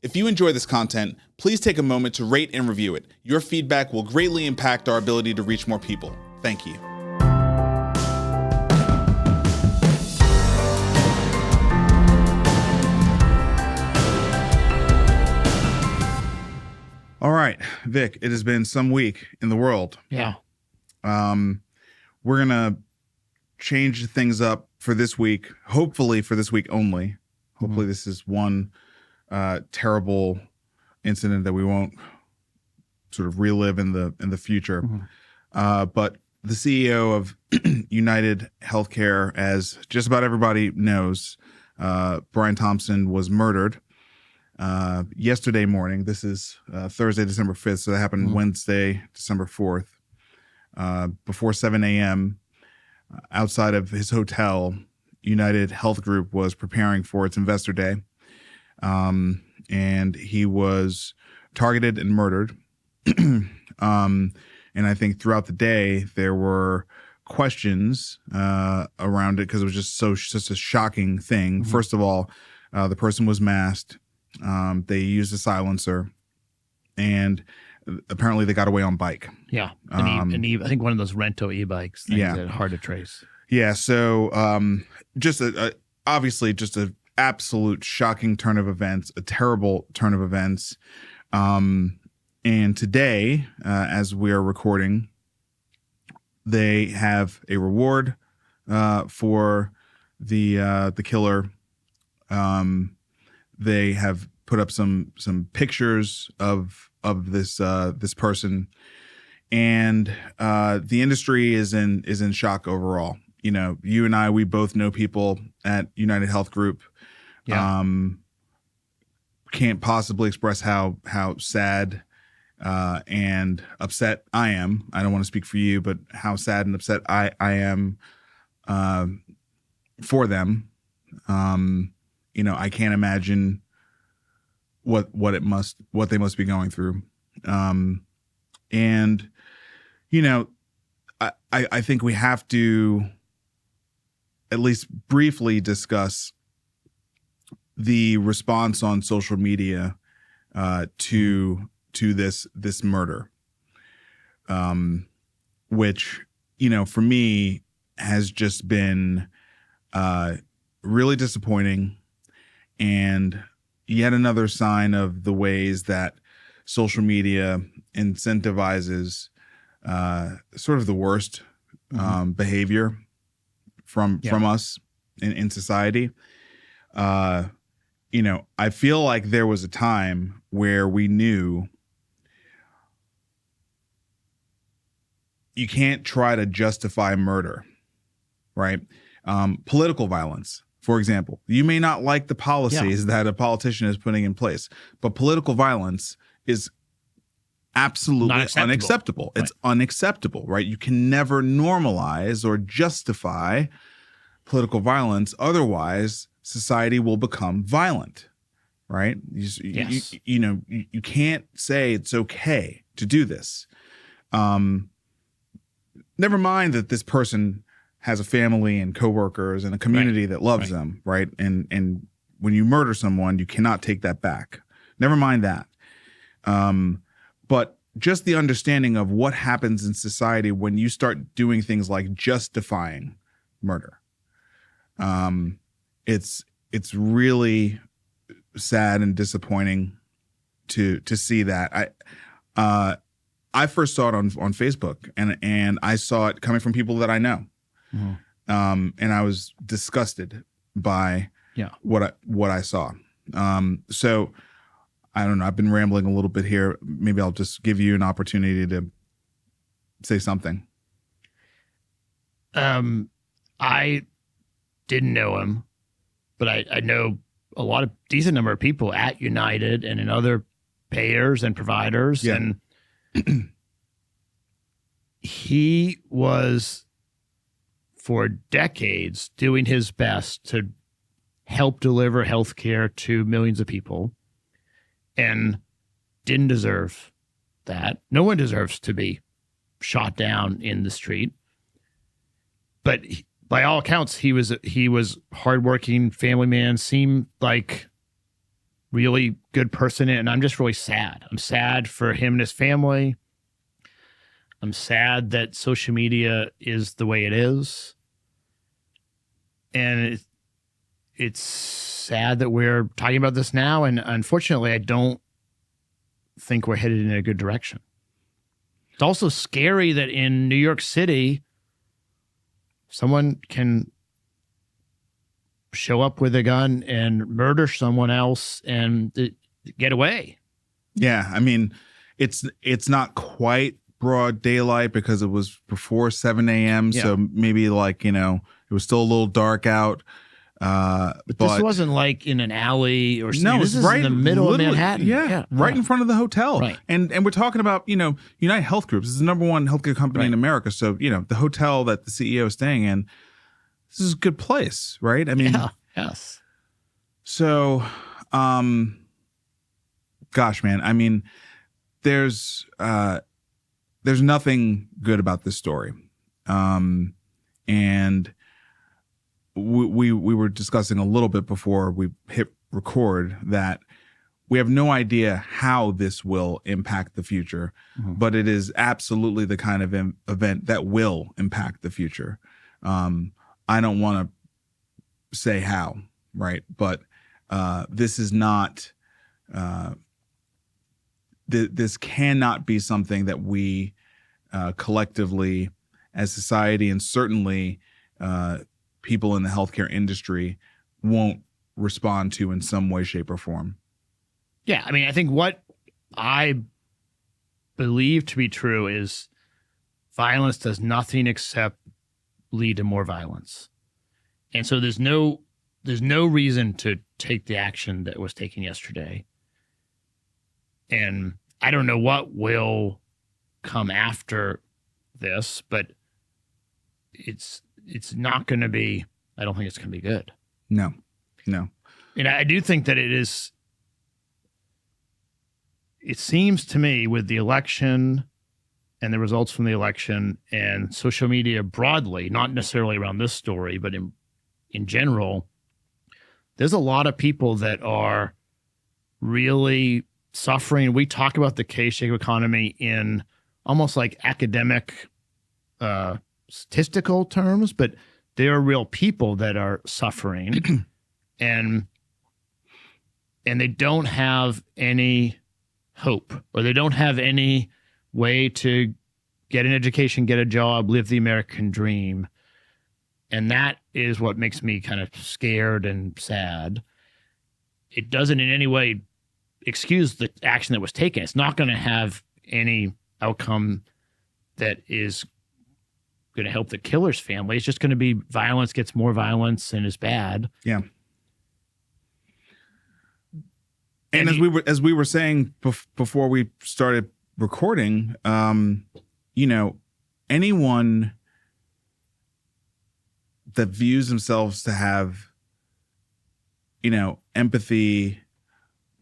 If you enjoy this content, please take a moment to rate and review it. Your feedback will greatly impact our ability to reach more people. Thank you. All right, Vic, it has been some week in the world. Yeah. We're going to change things up for this week, hopefully for this week only. Hopefully this is one terrible incident that we won't sort of relive in the future. But the CEO of United Healthcare, as just about everybody knows, Brian Thompson, was murdered yesterday morning. This is Thursday, December 5th. So that happened Wednesday, December 4th, before 7 a.m. Outside of his hotel. United Health Group was preparing for its investor day. And he was targeted and murdered. And I think throughout the day, there were questions around it because it was just such a shocking thing. First of all, the person was masked. They used a silencer, and apparently they got away on bike. Yeah. I think one of those rento e-bikes things that are hard to trace. Yeah. So obviously just an absolute shocking turn of events, a terrible turn of events. And today, as we are recording, they have a reward for the killer. They have put up some pictures of this person, and the industry is in shock overall. You know, you and I, we both know people at United Health Group. Yeah. Can't possibly express how sad and upset I am. I don't want to speak for you, but how sad and upset I am for them. You know, I can't imagine what they must be going through. And you know, I think we have to at least briefly discuss the response on social media to this murder, which, you know, for me has just been really disappointing, and yet another sign of the ways that social media incentivizes sort of the worst behavior from us in society. You know, I feel like there was a time where we knew you can't try to justify murder, right? Political violence, for example. You may not like the policies that a politician is putting in place, but political violence is absolutely unacceptable. Right. It's unacceptable, right? You can never normalize or justify political violence. Otherwise, society will become violent, right? You can't say it's okay to do this. Never mind that this person has a family and coworkers and a community that loves them, right? And when you murder someone, you cannot take that back. Never mind that. But just the understanding of what happens in society when you start doing things like justifying murder. It's really sad and disappointing to see that. I first saw it on Facebook, and I saw it coming from people that I know. And I was disgusted by what I saw. So I don't know. I've been rambling a little bit here. Maybe I'll just give you an opportunity to say something. I didn't know him, but I know a decent number of people at United and in other payers and providers. Yeah. And he was for decades doing his best to help deliver healthcare to millions of people, and didn't deserve that. No one deserves to be shot down in the street. But by all accounts, he was hardworking family man. Seemed like really good person, and I'm just really sad. I'm sad for him and his family. I'm sad that social media is the way it is. And it's sad that we're talking about this now. And unfortunately, I don't think we're headed in a good direction. It's also scary that in New York City, someone can show up with a gun and murder someone else and get away. Yeah, I mean, it's not quite broad daylight because it was before 7 a.m. Yeah. So maybe like, it was still a little dark out. But this wasn't like in an alley or something. No, This it's is right in the middle of Manhattan. Yeah, right in front of the hotel. Right. And we're talking about, United Health Group. This is the number one healthcare company in America. So, the hotel that the CEO is staying in, this is a good place, right? I mean, yes. So, gosh, man, I mean, there's nothing good about this story. And we were discussing a little bit before we hit record that we have no idea how this will impact the future, but it is absolutely the kind of event that will impact the future. I don't want to say how, right? But this is not, this cannot be something that we collectively as society, and certainly people in the healthcare industry, won't respond to in some way, shape, or form. Yeah, I mean, I think what I believe to be true is violence does nothing except lead to more violence. And so there's no reason to take the action that was taken yesterday. And I don't know what will come after this, but it's not going to be, I don't think it's going to be good. No. And I do think that it seems to me with the election and the results from the election and social media broadly, not necessarily around this story, but in general, there's a lot of people that are really suffering. We talk about the K-shaped economy in almost like academic statistical terms, but there are real people that are suffering and they don't have any hope, or they don't have any way to get an education, get a job, live the American dream. And that is what makes me kind of scared and sad. It doesn't in any way excuse the action that was taken. It's not going to have any outcome that is going to help the killer's family. It's just going to be violence gets more violence and is bad. Yeah. And as we were saying before we started recording, anyone that views themselves to have, empathy,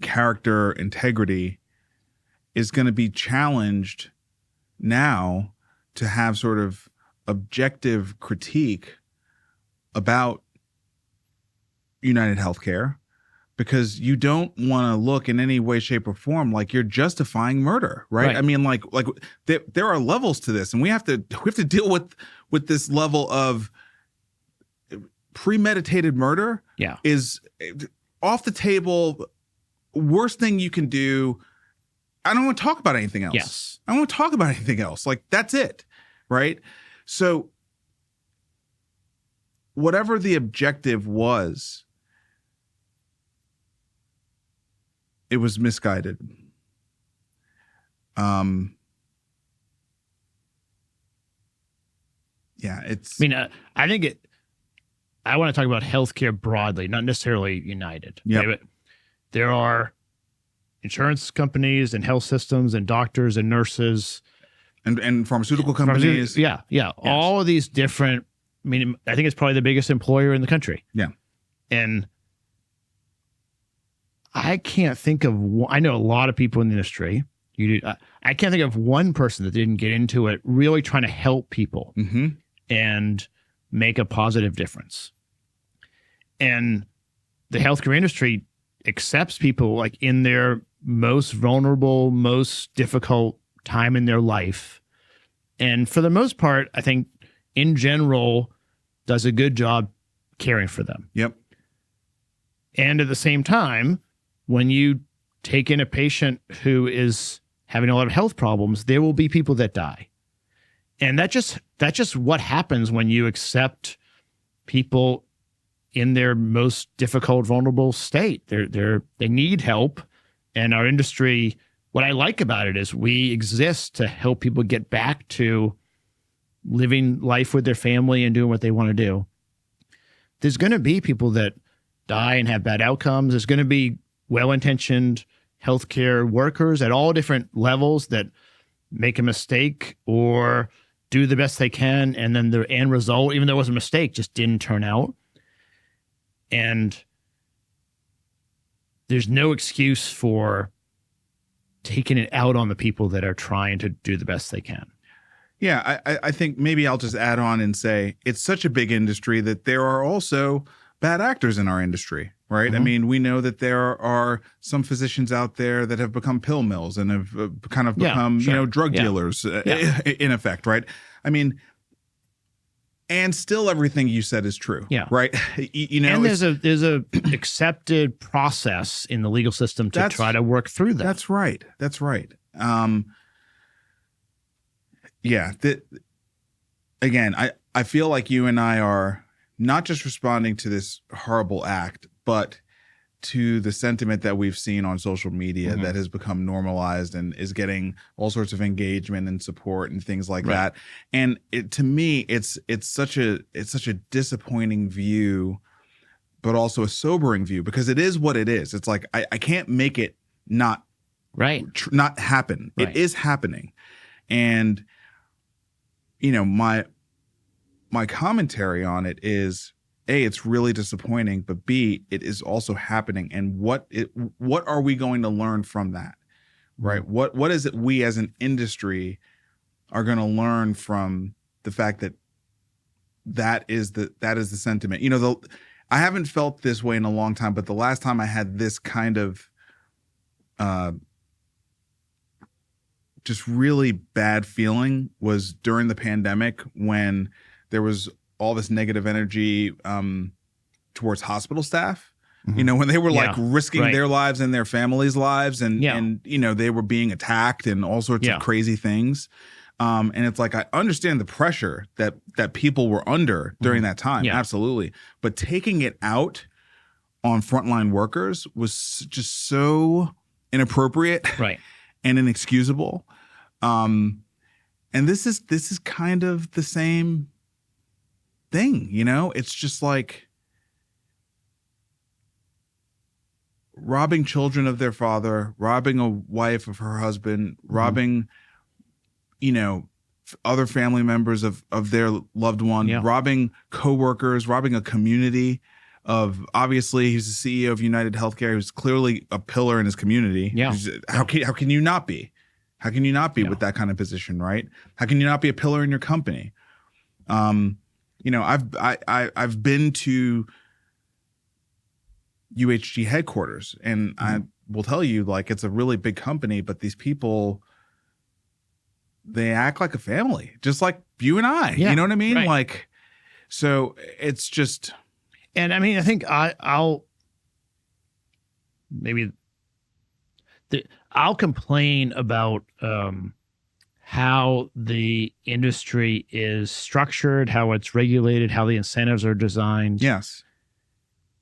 character, integrity is going to be challenged now to have sort of objective critique about United Healthcare, because you don't want to look in any way, shape, or form like you're justifying murder, right? I mean, like there are levels to this, and we have to deal with this level of premeditated murder. Yeah, is off the table. Worst thing you can do. I don't want to talk about anything else. Yes, I don't want to talk about anything else. Like that's it, right? So whatever the objective was, it was misguided. Yeah, it's. I mean, I think I want to talk about healthcare broadly, not necessarily United. Yeah. Okay? But there are insurance companies and health systems and doctors and nurses and pharmaceutical companies. Yeah. Yes. All of these different. I mean, I think it's probably the biggest employer in the country. Yeah. And I can't think of I know a lot of people in the industry. I can't think of one person that didn't get into it really trying to help people and make a positive difference. And the healthcare industry accepts people like in their most vulnerable, most difficult time in their life. And for the most part, I think in general does a good job caring for them. Yep. And at the same time, when you take in a patient who is having a lot of health problems, there will be people that die. And that's just what happens when you accept people in their most difficult, vulnerable state. They need help. And our industry, what I like about it is we exist to help people get back to living life with their family and doing what they want to do. There's going to be people that die and have bad outcomes. There's going to be well-intentioned healthcare workers at all different levels that make a mistake or do the best they can, and then the end result, even though it was a mistake, just didn't turn out. And there's no excuse for taking it out on the people that are trying to do the best they can. Yeah, I think maybe I'll just add on and say it's such a big industry that there are also bad actors in our industry, right? I mean, we know that there are some physicians out there that have become pill mills and have kind of become, drug dealers in effect, right? I mean, and still everything you said is true, right? And there's a accepted process in the legal system to try to work through that. That's right. That's right. Again, I feel like you and I are not just responding to this horrible act, but to the sentiment that we've seen on social media that has become normalized and is getting all sorts of engagement and support and things like that. And to me, it's such a disappointing view, but also a sobering view, because it is what it is. It's like I can't make it not happen. It is happening. And my commentary on it is, A, it's really disappointing, but B, it is also happening. And what are we going to learn from that, right? What is it we as an industry are going to learn from the fact that is the sentiment? I haven't felt this way in a long time, but the last time I had this kind of just really bad feeling was during the pandemic, when there was all this negative energy towards hospital staff, when they were like risking their lives and their families' lives, and they were being attacked and all sorts of crazy things. And it's like, I understand the pressure that people were under during that time. Absolutely. But taking it out on frontline workers was just so inappropriate and inexcusable. And this is kind of the same thing, it's just like robbing children of their father, robbing a wife of her husband, robbing, other family members of their loved one, robbing coworkers, robbing a community of, obviously he's the CEO of United Healthcare, who's clearly a pillar in his community. How can you not be? How can you not be with that kind of position, right? How can you not be a pillar in your company? I've been to UHG headquarters, and I will tell you, like, it's a really big company, but these people, they act like a family, just like you and I. You know what I mean? Right. Like, so it's just. And I mean, I think I'll maybe I'll complain about how the industry is structured, how it's regulated, how the incentives are designed. Yes.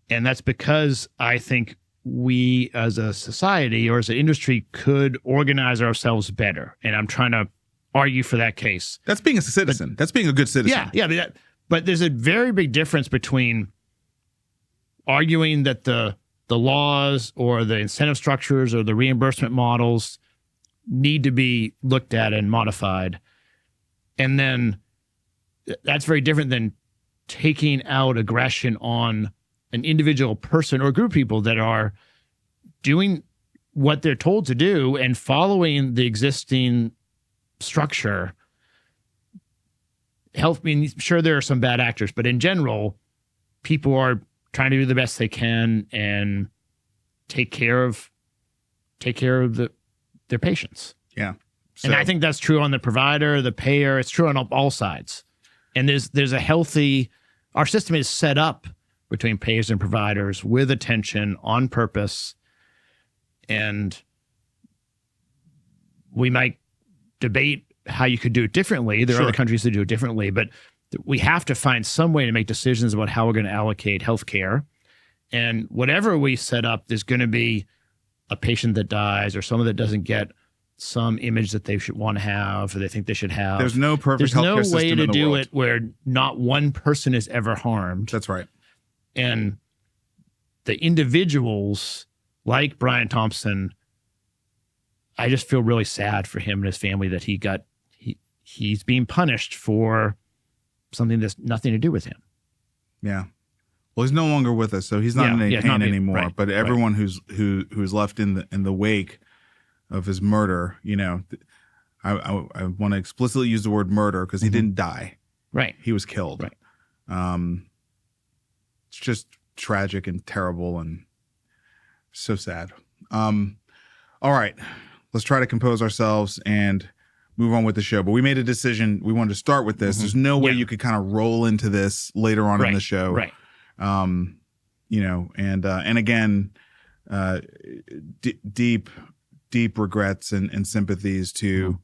And that's because I think we as a society or as an industry could organize ourselves better. And I'm trying to argue for that case. That's being a citizen. That's being a good citizen. Yeah. But there's a very big difference between arguing that the laws or the incentive structures or the reimbursement models need to be looked at and modified. And then that's very different than taking out aggression on an individual person or a group of people that are doing what they're told to do and following the existing structure. Sure, there are some bad actors, but in general, people are trying to do the best they can, and take care of their patients. Yeah. And I think that's true on the provider, the payer. It's true on all sides. And there's a healthy, our system is set up between payers and providers with attention on purpose. And we might debate how you could do it differently. There are other countries that do it differently, but we have to find some way to make decisions about how we're going to allocate healthcare. And whatever we set up, there's going to be a patient that dies or someone that doesn't get some image that they should want to have or they think they should have. There's no perfect healthcare system in the world. There's no way to do it where not one person is ever harmed. That's right. And the individuals like Brian Thompson, I just feel really sad for him and his family that he's being punished for something that's nothing to do with him. Yeah. Well, he's no longer with us, so he's not in any pain anymore. Right, but everyone who's left in the wake of his murder, you know, I want to explicitly use the word murder because he didn't die. Right. He was killed. Right. It's just tragic and terrible and so sad. All right. Let's try to compose ourselves and move on with the show. But we made a decision. We wanted to start with this. There's no way you could kind of roll into this later on in the show. Right. You know, and again, deep regrets and sympathies to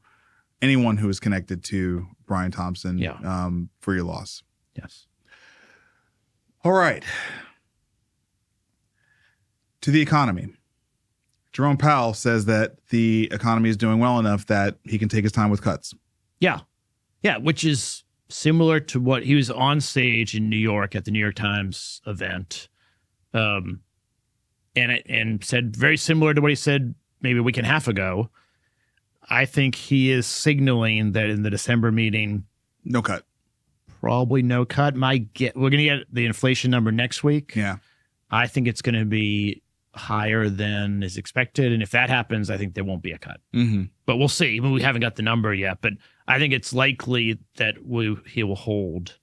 anyone who is connected to Brian Thompson for your loss. Yes. All right. To the economy. Jerome Powell says that the economy is doing well enough that he can take his time with cuts. Yeah. Yeah, which is similar to what he was on stage in New York at the New York Times event. And said very similar to what he said maybe a week and a half ago. I think he is signaling that in the December meeting, no cut. Probably no cut. We're going to get the inflation number next week. Yeah. I think it's going to be higher than is expected. And if that happens, I think there won't be a cut. Mm-hmm. But we'll see. I mean, we haven't got the number yet, but I think it's likely that he will hold,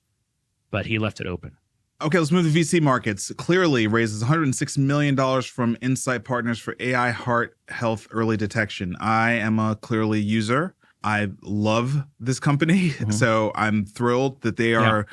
but he left it open. Okay, let's move to VC markets. Cleerly raises $106 million from Insight Partners for AI heart health early detection. I am a Cleerly user. I love this company, so I'm thrilled that they are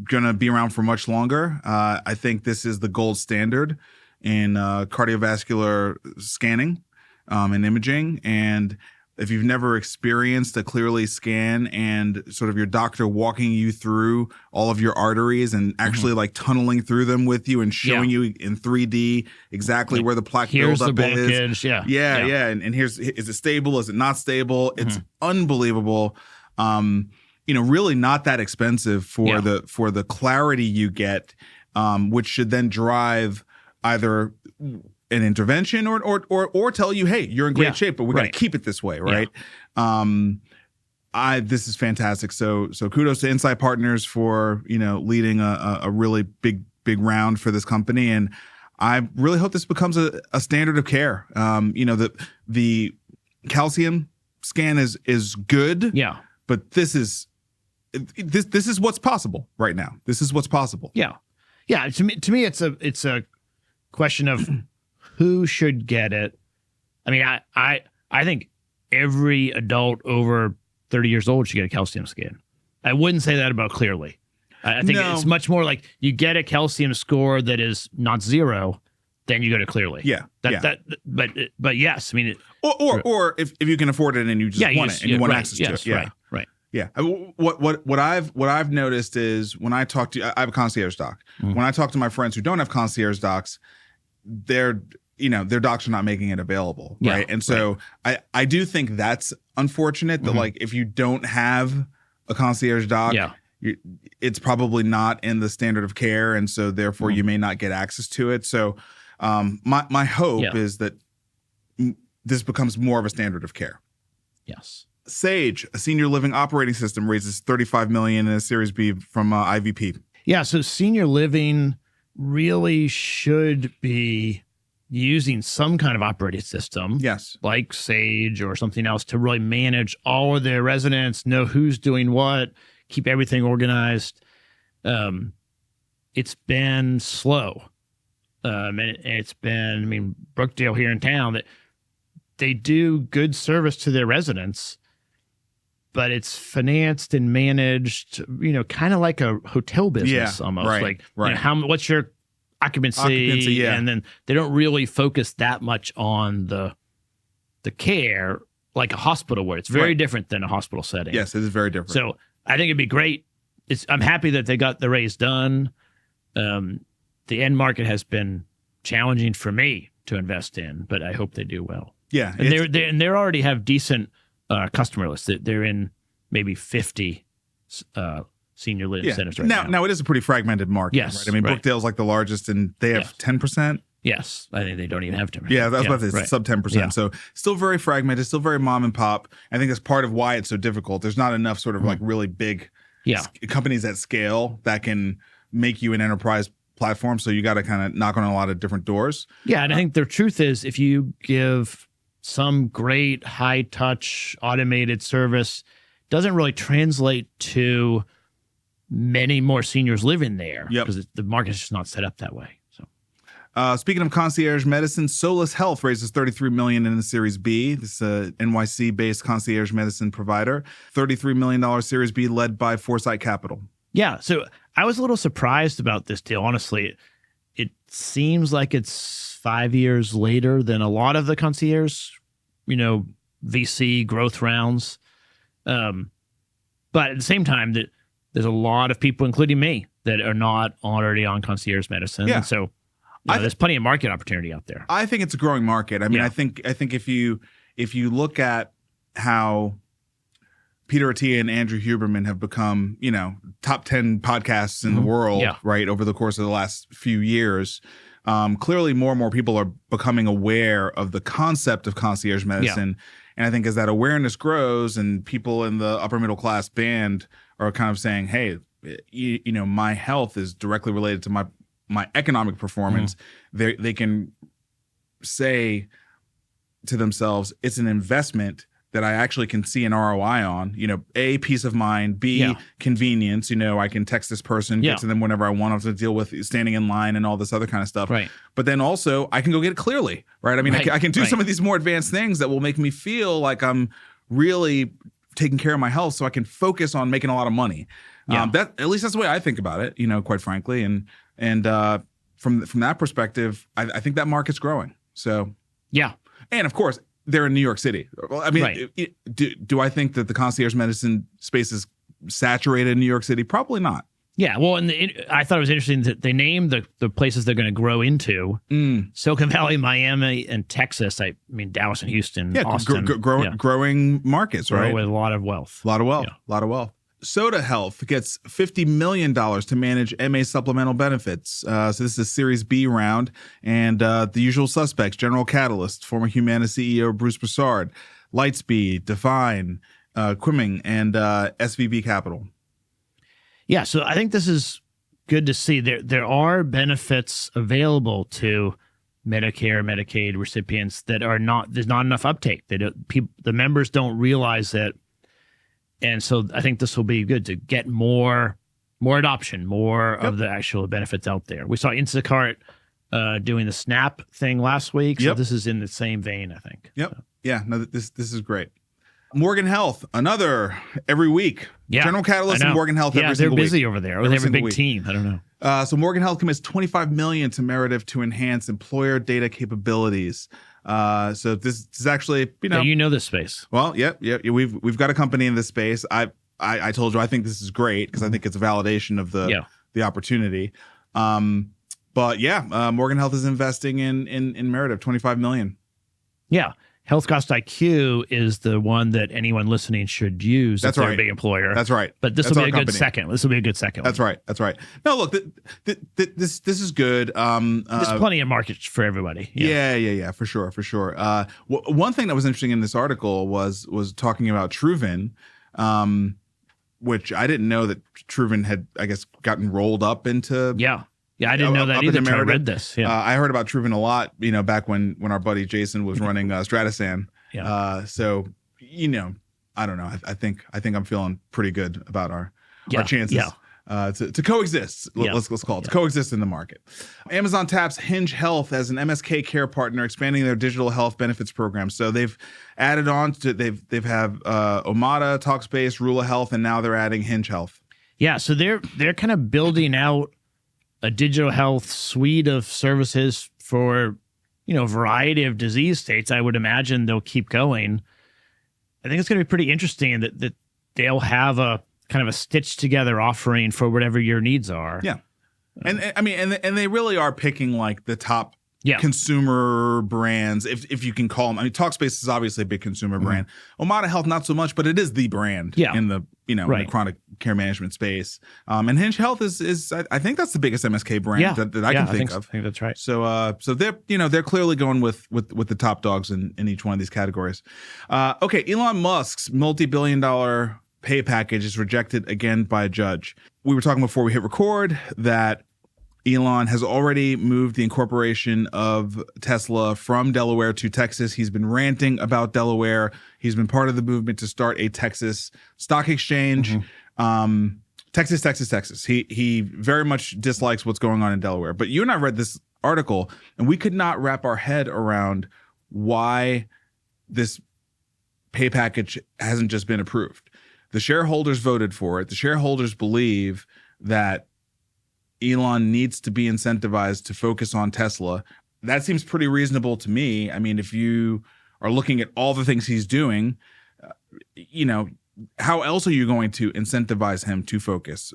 going to be around for much longer. I think this is the gold standard in cardiovascular scanning and imaging. And if you've never experienced a Cleerly scan and sort of your doctor walking you through all of your arteries and actually like tunneling through them with you and showing you in 3D exactly where the plaque buildup is. Yeah. And here's, is it stable? Is it not stable? It's unbelievable. You know, really not that expensive for the clarity you get, which should then drive either an intervention or tell you, hey, you're in great shape, but we got to keep it this way, right? This is fantastic. So kudos to Insight Partners for, you know, leading a really big round for this company, and I really hope this becomes a standard of care. You know, the calcium scan is good, but this is what's possible right now. This is what's possible. Yeah. To me, it's a question of who should get it. I mean, I think every adult over 30 years old should get a calcium scan. I wouldn't say that about Cleerly. I think it's much more like you get a calcium score that is not zero, then you go to Cleerly. But yes, I mean, or if you can afford it and you just want it and you want access to it. Right. Yeah. What I've noticed is when I talk to, I have a concierge doc. When I talk to my friends who don't have concierge docs, their docs are not making it available, right? And so I do think that's unfortunate that like if you don't have a concierge doc, it's probably not in the standard of care, and so therefore you may not get access to it. So my hope is that this becomes more of a standard of care. Yes. Sage, a senior living operating system, raises $35 million in a Series B from IVP. Yeah, so senior living really should be using some kind of operating system, like Sage or something else, to really manage all of their residents, know who's doing what, keep everything organized. It's been slow. And it's been, I mean, Brookdale here in town, that they do good service to their residents, but it's financed and managed, kind of like a hotel business almost. Right, like, right. What's your occupancy? Yeah. And then they don't really focus that much on the care like a hospital where it's very different than a hospital setting. Yes, it is very different. So I think it'd be great. I'm happy that they got the raise done. The end market has been challenging for me to invest in, but I hope they do well. Yeah. And they already have decent customer lists. They're in maybe 50 senior living centers right now. Now, it is a pretty fragmented market. Yes. Right? I mean, Brookdale's like the largest, and they have 10%. Yes. I think they don't even have 10%. Yeah, that's what it's sub 10%. Yeah. So still very fragmented, still very mom and pop. I think that's part of why it's so difficult. There's not enough sort of like really big companies at scale that can make you an enterprise platform. So you got to kind of knock on a lot of different doors. Yeah. And I think the truth is, if you give some great high touch automated service, doesn't really translate to many more seniors living there because the market's just not set up that way. So, speaking of concierge medicine, Sollis Health raises $33 million in the Series B. This is a NYC-based concierge medicine provider. $33 million Series B led by Foresight Capital. Yeah, so I was a little surprised about this deal. Honestly, it seems like it's 5 years later than a lot of the concierge, VC growth rounds. But at the same time, there's a lot of people, including me, that are not already on concierge medicine. Yeah. And so there's plenty of market opportunity out there. I think it's a growing market. I mean, I think if you look at how Peter Attia and Andrew Huberman have become, top 10 podcasts in the world, right, over the course of the last few years, clearly more and more people are becoming aware of the concept of concierge medicine. And I think as that awareness grows and people in the upper middle class band are kind of saying, hey, my health is directly related to my economic performance, they can say to themselves, it's an investment that I actually can see an ROI on, A, peace of mind, B, convenience, I can text this person, get to them whenever I want them to deal with standing in line and all this other kind of stuff. Right. But then also I can go get it Cleerly, right? I mean, I can do some of these more advanced things that will make me feel like I'm really taking care of my health so I can focus on making a lot of money. That at least that's the way I think about it, quite frankly. And from that perspective, I think that market's growing. So and of course they're in New York City. I mean, do I think that the concierge medicine space is saturated in New York City? Probably not. Yeah, well, and I thought it was interesting that they named the places they're going to grow into: Silicon Valley, Miami, and Texas. I mean, Dallas and Houston, Austin. Growing markets, right? With a lot of wealth. A lot of wealth. Soda Health gets $50 million to manage MA supplemental benefits. So this is a Series B round. And the usual suspects, General Catalyst, former Humana CEO Bruce Broussard, Lightspeed, Define, Quimming, and SVB Capital. Yeah, so I think this is good to see. There are benefits available to Medicare, Medicaid recipients that there's not enough uptake. The members don't realize that. And so I think this will be good to get more adoption, more of the actual benefits out there. We saw Instacart doing the SNAP thing last week. So this is in the same vein, I think. Yep. Yeah. No, this is great. Morgan Health, another every week. Yeah, General Catalyst and Morgan Health every single week. Yeah, they're busy over there. Or they have a big team. I don't know. So Morgan Health commits $25 million to Merative to enhance employer data capabilities. So this is actually, you know this space. Well, we've got a company in this space. I told you I think this is great because I think it's a validation of the opportunity. But Morgan Health is investing in Merative, $25 million. Yeah. Health Cost IQ is the one that anyone listening should use. That's if they're right. a big employer. That's right. But this will be a good second. This will be a good second. That's right. That's right. No, look, this is good. There's plenty of markets for everybody. Yeah, for sure. One thing that was interesting in this article was talking about Truven, which I didn't know that Truven had, I guess, gotten rolled up into. Yeah, I didn't know that either until I read this. Yeah. I heard about Truven a lot, back when our buddy Jason was running Stratasan. So, I don't know. I think I'm feeling pretty good about our chances. to coexist. Yeah. Let's call it to coexist in the market. Amazon taps Hinge Health as an MSK care partner, expanding their digital health benefits program. So they've added on to they've have Omada, Talkspace, Rula Health, and now they're adding Hinge Health. Yeah, so they're kind of building out a digital health suite of services for a variety of disease states. I would imagine they'll keep going. I think it's going to be pretty interesting that they'll have a kind of a stitched together offering for whatever your needs are. Yeah. And I mean, and they really are picking like the top consumer brands, if you can call them. I mean, Talkspace is obviously a big consumer brand. Omada Health, not so much, but it is the brand in the in the chronic care management space. And Hinge Health is I think that's the biggest MSK brand that I can think of. I think that's right. So they're clearly going with the top dogs in each one of these categories. Okay, Elon Musk's multi-billion-dollar pay package is rejected again by a judge. We were talking before we hit record that Elon has already moved the incorporation of Tesla from Delaware to Texas. He's been ranting about Delaware. He's been part of the movement to start a Texas stock exchange. Texas. He very much dislikes what's going on in Delaware. But you and I read this article, and we could not wrap our head around why this pay package hasn't just been approved. The shareholders voted for it. The shareholders believe that Elon needs to be incentivized to focus on Tesla. That seems pretty reasonable to me. I mean, if you are looking at all the things he's doing, how else are you going to incentivize him to focus?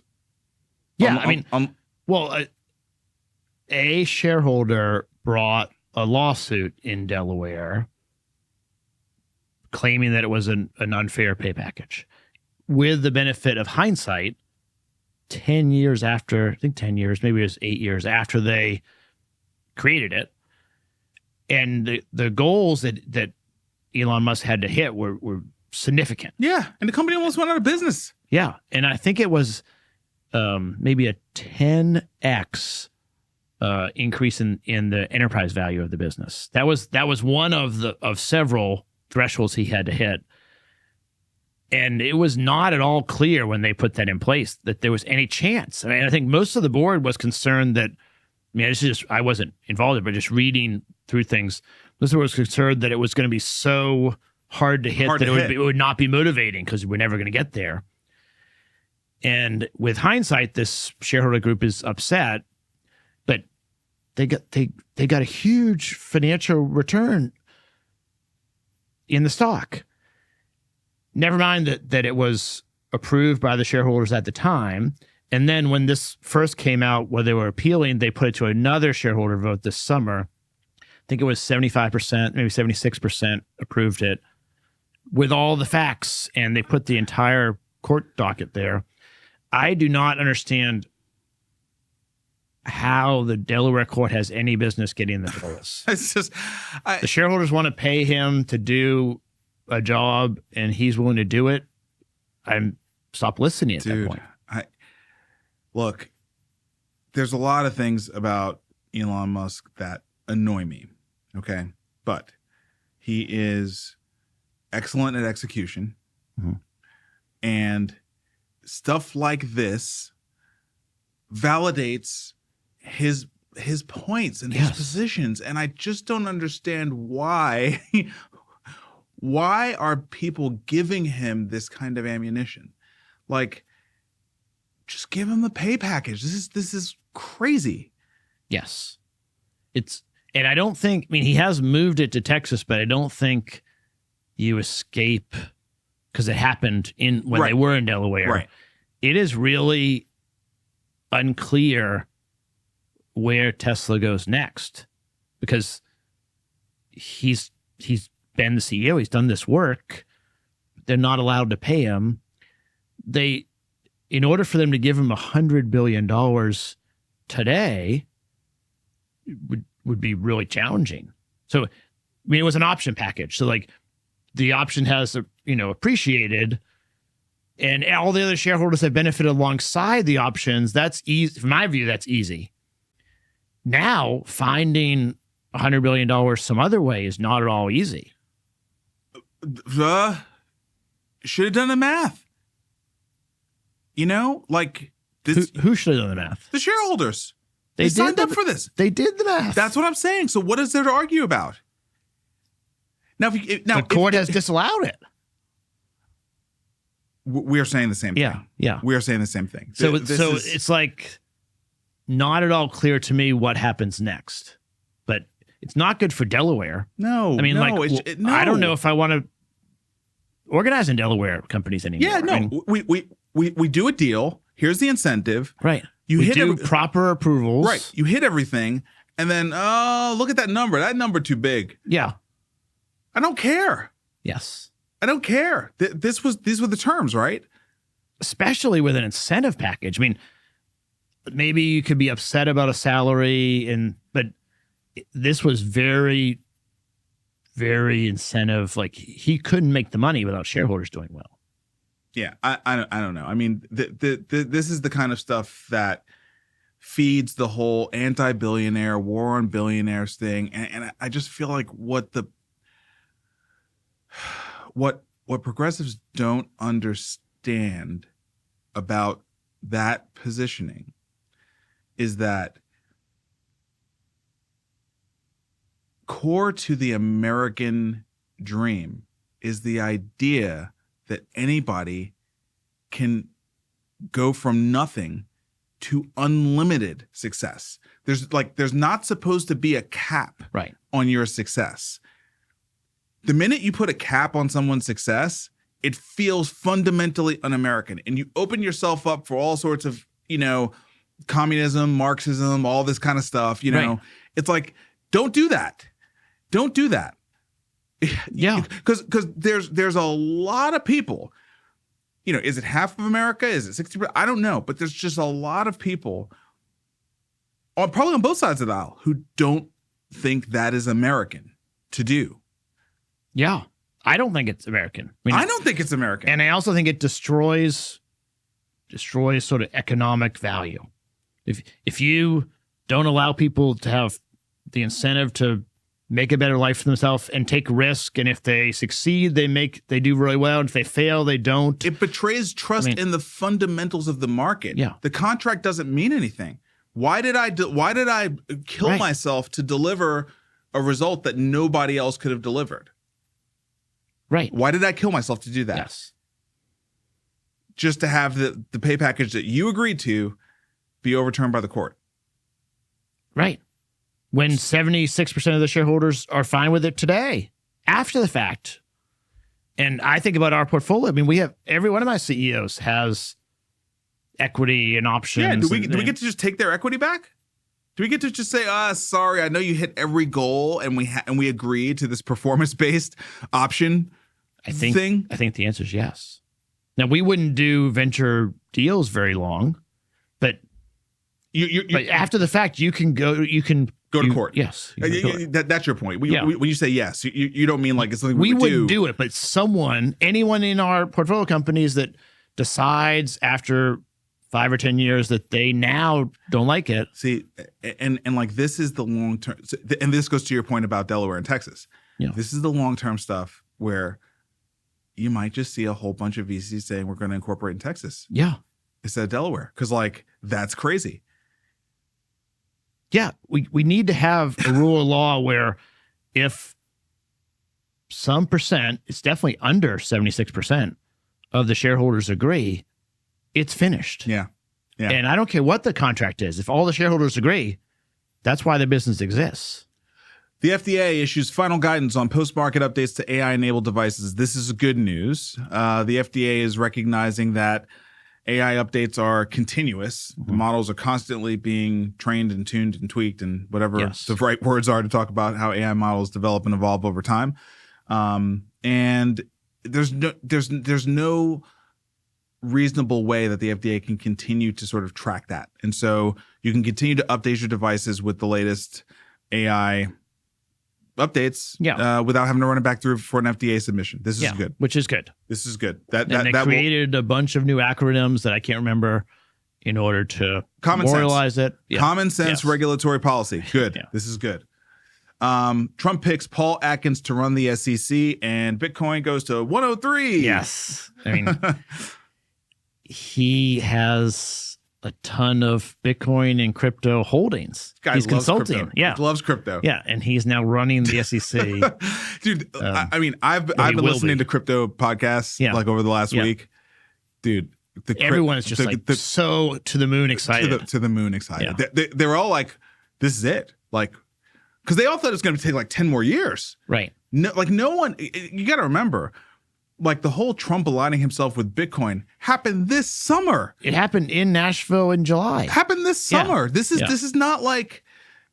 Yeah, a shareholder brought a lawsuit in Delaware claiming that it was an unfair pay package. With the benefit of hindsight, 10 years after, I think 10 years, maybe it was 8 years after they created it, and the goals that Elon Musk had to hit were significant. Yeah, and the company almost went out of business. Yeah, and I think it was maybe a 10x increase in the enterprise value of the business. That was one of several thresholds he had to hit. And it was not at all clear when they put that in place that there was any chance. I mean, I think most of the board was concerned that, this is just, I wasn't involved in it, but just reading through things, most of the board was concerned that it was going to be so hard to hit it would not be motivating because we're never going to get there. And with hindsight, this shareholder group is upset, but they got a huge financial return in the stock. Never mind that it was approved by the shareholders at the time. And then when this first came out, where they were appealing, they put it to another shareholder vote this summer. I think it was 75%, maybe 76% approved it with all the facts, and they put the entire court docket there. I do not understand how the Delaware court has any business getting in the middle of this. It's just the shareholders want to pay him to do a job, and he's willing to do it. I'm stop listening at that point. Look, there's a lot of things about Elon Musk that annoy me. Okay, but he is excellent at execution, and stuff like this validates his points and his positions, and I just don't understand why. Why are people giving him this kind of ammunition? Like, just give him the pay package. This is crazy. Yes, and I don't think. He has moved it to Texas, but I don't think you escape because it happened when they were in Delaware. Right. It is really unclear where Tesla goes next because he's been the CEO. He's done this work. They're not allowed to pay him. In order for them to give him $100 billion today, would be really challenging. So, it was an option package. So, the option has, appreciated, and all the other shareholders have benefited alongside the options. That's easy. From my view, that's easy. Now, finding $100 billion some other way is not at all easy. Should have done the math. Who should have done the math? The shareholders. They signed up for this. They did the math. That's what I'm saying. So what is there to argue about? Now, the court has disallowed it. We are saying the same thing. Yeah. We are saying the same thing. So it's like not at all clear to me what happens next. But it's not good for Delaware. No. I mean, no, no. I don't know if I want to organize in Delaware companies anymore. Yeah, no. I mean, we do a deal. Here's the incentive. Right. We do proper approvals. Right. You hit everything. And then, look at that number. That number too big. Yeah. I don't care. Yes. I don't care. These were the terms, right? Especially with an incentive package. I mean, maybe you could be upset about a salary, but this was very, very incentive. Like he couldn't make the money without shareholders doing well. Yeah, I don't know. I mean, this is the kind of stuff that feeds the whole anti-billionaire, war on billionaires thing, and I just feel like what progressives don't understand about that positioning is that core to the American dream is the idea that anybody can go from nothing to unlimited success. There's not supposed to be a cap on your success. The minute you put a cap on someone's success, it feels fundamentally un-American, and you open yourself up for all sorts of, communism, Marxism, all this kind of stuff. It's like, don't do that. Don't do that. Yeah, because there's a lot of people. Is it half of America? Is it 60%? I don't know, but there's just a lot of people, probably on both sides of the aisle, who don't think that is American to do. Yeah, I don't think it's American. I don't think it's American, and I also think it destroys sort of economic value. If you don't allow people to have the incentive to make a better life for themselves and take risk, and if they succeed, they do really well. And if they fail, they don't. It betrays trust in the fundamentals of the market. Yeah, the contract doesn't mean anything. Why did I kill myself to deliver a result that nobody else could have delivered? Right. Why did I kill myself to do that? Yes. Just to have the pay package that you agreed to be overturned by the court. Right. When 76% of the shareholders are fine with it today, after the fact. And I think about our portfolio. I mean, we have every one of my CEOs has equity and options. Yeah. Do we get to just take their equity back? Do we get to just say, sorry, I know you hit every goal and we agreed to this performance-based option thing? I think the answer is yes. Now, we wouldn't do venture deals very long, but but after the fact, you can go to court. Yes. That's your point. When you say yes, you don't mean like it's something we wouldn't do it, but anyone in our portfolio companies that decides after 5 or 10 years that they now don't like it. See, and like this is the long term, and this goes to your point about Delaware and Texas. Yeah. This is the long term stuff where you might just see a whole bunch of VCs saying we're going to incorporate in Texas. Yeah. Instead of Delaware, because that's crazy. Yeah, we need to have a rule of law where if some percent, it's definitely under 76% of the shareholders agree, it's finished. Yeah. And I don't care what the contract is. If all the shareholders agree, that's why the business exists. The FDA issues final guidance on post-market updates to AI-enabled devices. This is good news. The FDA is recognizing that AI updates are continuous. Mm-hmm. The models are constantly being trained and tuned and tweaked and whatever the right words are to talk about how AI models develop and evolve over time. And there's no reasonable way that the FDA can continue to sort of track that. And so you can continue to update your devices with the latest AI updates without having to run it back through for an FDA submission. This is good. Which is good. This is good. They created a bunch of new acronyms that I can't remember in order to memorialize it. Yeah. Common sense regulatory policy. Good. This is good. Trump picks Paul Atkins to run the S.E.C. and Bitcoin goes to 103. Yes. I mean, he has a ton of Bitcoin and crypto holdings. Guy He's loves consulting. crypto. Yeah. He loves crypto. Yeah. And he's now running the SEC. Dude, I mean, I've been listening to crypto podcasts like over the last week. Dude, everyone is just so to the moon excited. To the moon excited. Yeah. They were all like, this is it. Like, because they all thought it was going to take like 10 more years. Right. No, like no one, you got to remember, like the whole Trump aligning himself with Bitcoin happened this summer. It happened in Nashville in July. Happened this summer. Yeah. This is not like,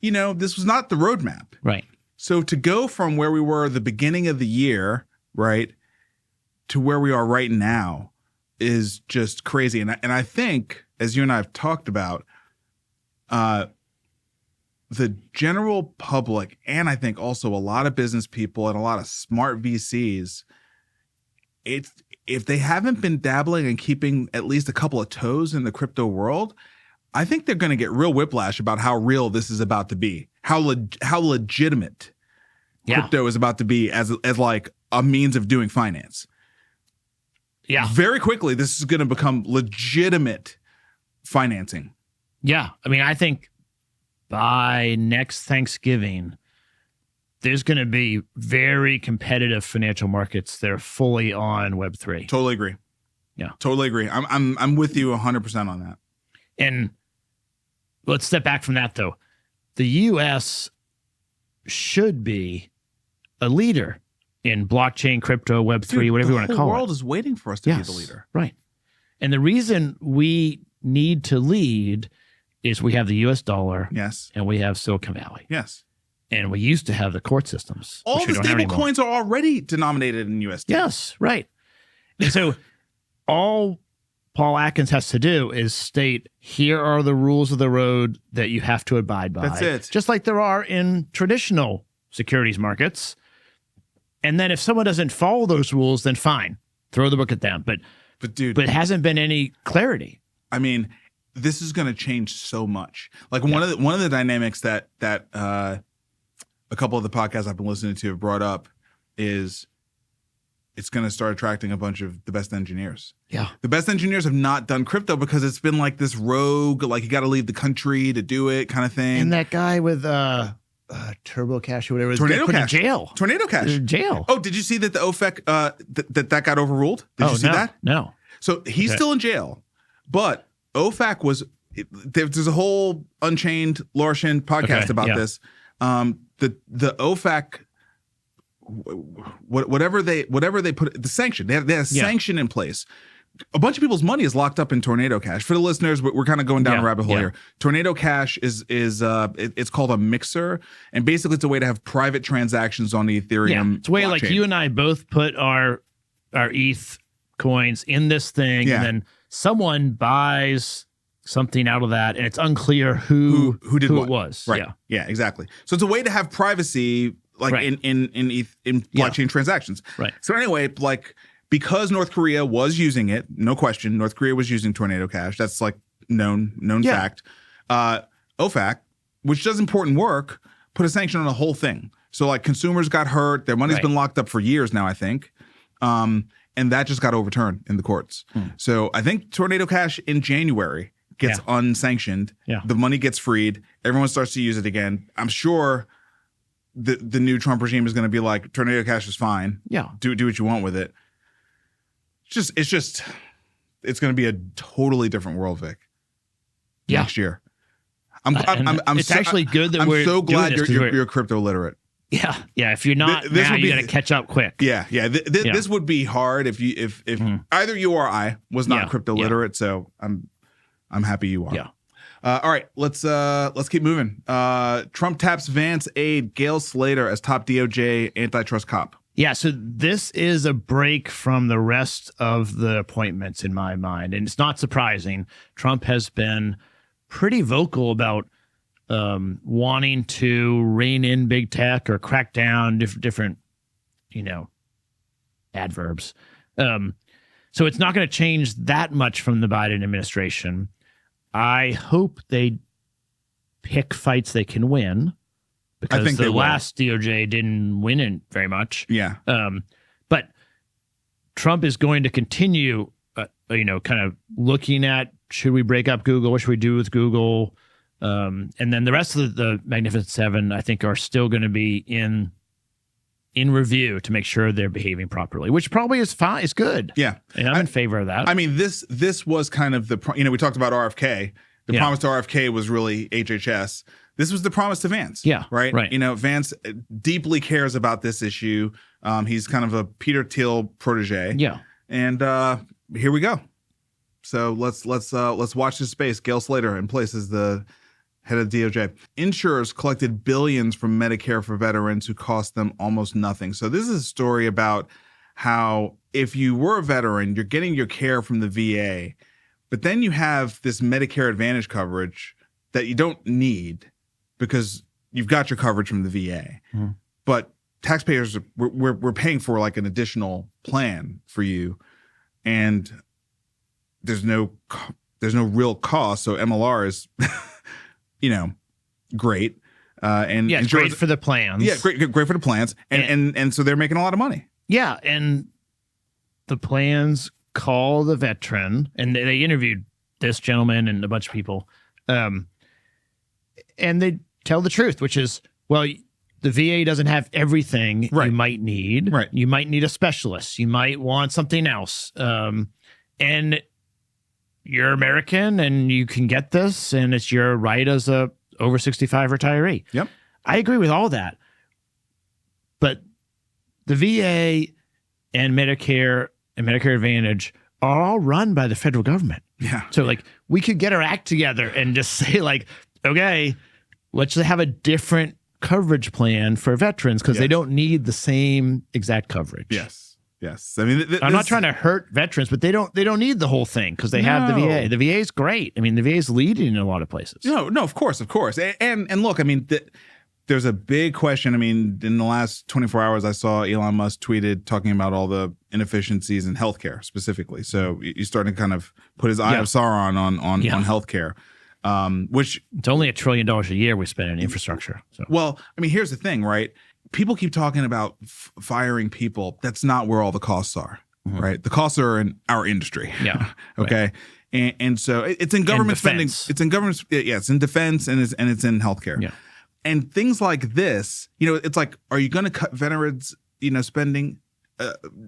this was not the roadmap. Right. So to go from where we were the beginning of the year, right, to where we are right now is just crazy. And I think, as you and I have talked about, the general public, and I think also a lot of business people and a lot of smart VCs, if they haven't been dabbling and keeping at least a couple of toes in the crypto world, I think they're going to get real whiplash about how real this is about to be, how legitimate crypto is about to be as like a means of doing finance. Yeah. Very quickly, this is going to become legitimate financing. Yeah. I mean, I think by next Thanksgiving, there's going to be very competitive financial markets that are fully on Web3. Totally agree. Yeah. Totally agree. I'm with you 100% on that. And let's step back from that, though. The U.S. should be a leader in blockchain, crypto, Web3, whatever you want to call it. The world is waiting for us to be the leader. Right. And the reason we need to lead is we have the U.S. dollar. Yes. And we have Silicon Valley. Yes. And we used to have the court systems. All the stable coins are already denominated in USD. Yes, right. And so all Paul Atkins has to do is state, here are the rules of the road that you have to abide by. That's it. Just like there are in traditional securities markets. And then if someone doesn't follow those rules, then fine, throw the book at them. But dude, it hasn't been any clarity. I mean, this is going to change so much. Like one of the dynamics that a couple of the podcasts I've been listening to have brought up is it's going to start attracting a bunch of the best engineers. Yeah. The best engineers have not done crypto because it's been like this rogue, like you got to leave the country to do it kind of thing. And that guy with Turbo Cash or whatever, Tornado Cash. In jail. Tornado Cash. Jail. Oh, did you see that the OFAC that got overruled? Did you see that? No. So he's still in jail, but OFAC was. There's a whole Unchained Larson podcast about this. The OFAC, whatever they put the sanction, they had a sanction in place. A bunch of people's money is locked up in Tornado Cash. For the listeners, we're kind of going down a rabbit hole here. Tornado Cash is it's called a mixer, and basically it's a way to have private transactions on the Ethereum. Yeah, it's a way blockchain. Like you and I both put our ETH coins in this thing, and then someone buys something out of that, and it's unclear who did what. It was. Right. Yeah, exactly. So it's a way to have privacy, like in blockchain transactions. Right. So anyway, like because North Korea was using it, no question, North Korea was using Tornado Cash. That's like known fact. OFAC, which does important work, put a sanction on the whole thing. So like consumers got hurt, their money's been locked up for years now, I think. And that just got overturned in the courts. So I think Tornado Cash in January gets unsanctioned. Yeah. The money gets freed. Everyone starts to use it again. I'm sure the new Trump regime is going to be like, Tornado Cash is fine. Yeah. Do what you want with it. It's going to be a totally different world, Vic. Yeah. Next year. It's actually good that I'm so glad you're crypto literate. Yeah. Yeah. If you're not now, you got to catch up quick. Yeah. Yeah. This would be hard if either you or I was not crypto literate. So I'm happy you are. Yeah. All right, let's keep moving. Trump taps Vance aide Gail Slater as top DOJ antitrust cop. Yeah, so this is a break from the rest of the appointments in my mind, and it's not surprising. Trump has been pretty vocal about wanting to rein in big tech or crack down different, adverbs. So it's not going to change that much from the Biden administration. I hope they pick fights they can win, because I think the last DOJ didn't win it very much. Yeah. But Trump is going to continue, kind of looking at should we break up Google? What should we do with Google? And then the rest of the Magnificent Seven, I think, are still going to be in review to make sure they're behaving properly, which probably is fine. It's good. Yeah. And I'm in favor of that. I mean, this was kind of we talked about RFK. The promise to RFK was really HHS. This was the promise to Vance. Yeah. Right. Right. Vance deeply cares about this issue. He's kind of a Peter Thiel protege. Yeah. And here we go. So let's watch this space. Gail Slater in place as the head of DOJ. Insurers collected billions from Medicare for veterans who cost them almost nothing. So this is a story about how if you were a veteran, you're getting your care from the VA, but then you have this Medicare Advantage coverage that you don't need because you've got your coverage from the VA. Mm-hmm. But taxpayers, we're paying for like an additional plan for you, and there's no real cost. So MLR is great. And it's great for the plans. Yeah, great for the plans. And so they're making a lot of money. Yeah. And the plans call the veteran, and they interviewed this gentleman and a bunch of people. And they tell the truth, which is, well, the VA doesn't have everything you might need. Right. You might need a specialist. You might want something else. And you're American and you can get this, and it's your right as a over 65 retiree. Yep. I agree with all that. But the VA and Medicare and Medicare Advantage are all run by the federal government. Yeah. So like we could get our act together and just say like, okay, let's have a different coverage plan for veterans because they don't need the same exact coverage. Yes. I mean, I'm not trying to hurt veterans, but they don't need the whole thing because they have the VA. The VA is great. I mean, the VA is leading in a lot of places. No, of course. And look, I mean, there's a big question. I mean, in the last 24 hours, I saw Elon Musk tweeted talking about all the inefficiencies in healthcare specifically. So he's starting to kind of put his eye of Sauron on healthcare, which it's only $1 trillion a year we spend in infrastructure. So. Well, I mean, here's the thing, right? People keep talking about firing people. That's not where all the costs are, right? The costs are in our industry. Yeah. Okay. Right. And so it's in government spending. It's in government. Yeah. It's in defense and it's in healthcare. Yeah. And things like this, it's like, are you going to cut veterans, spending?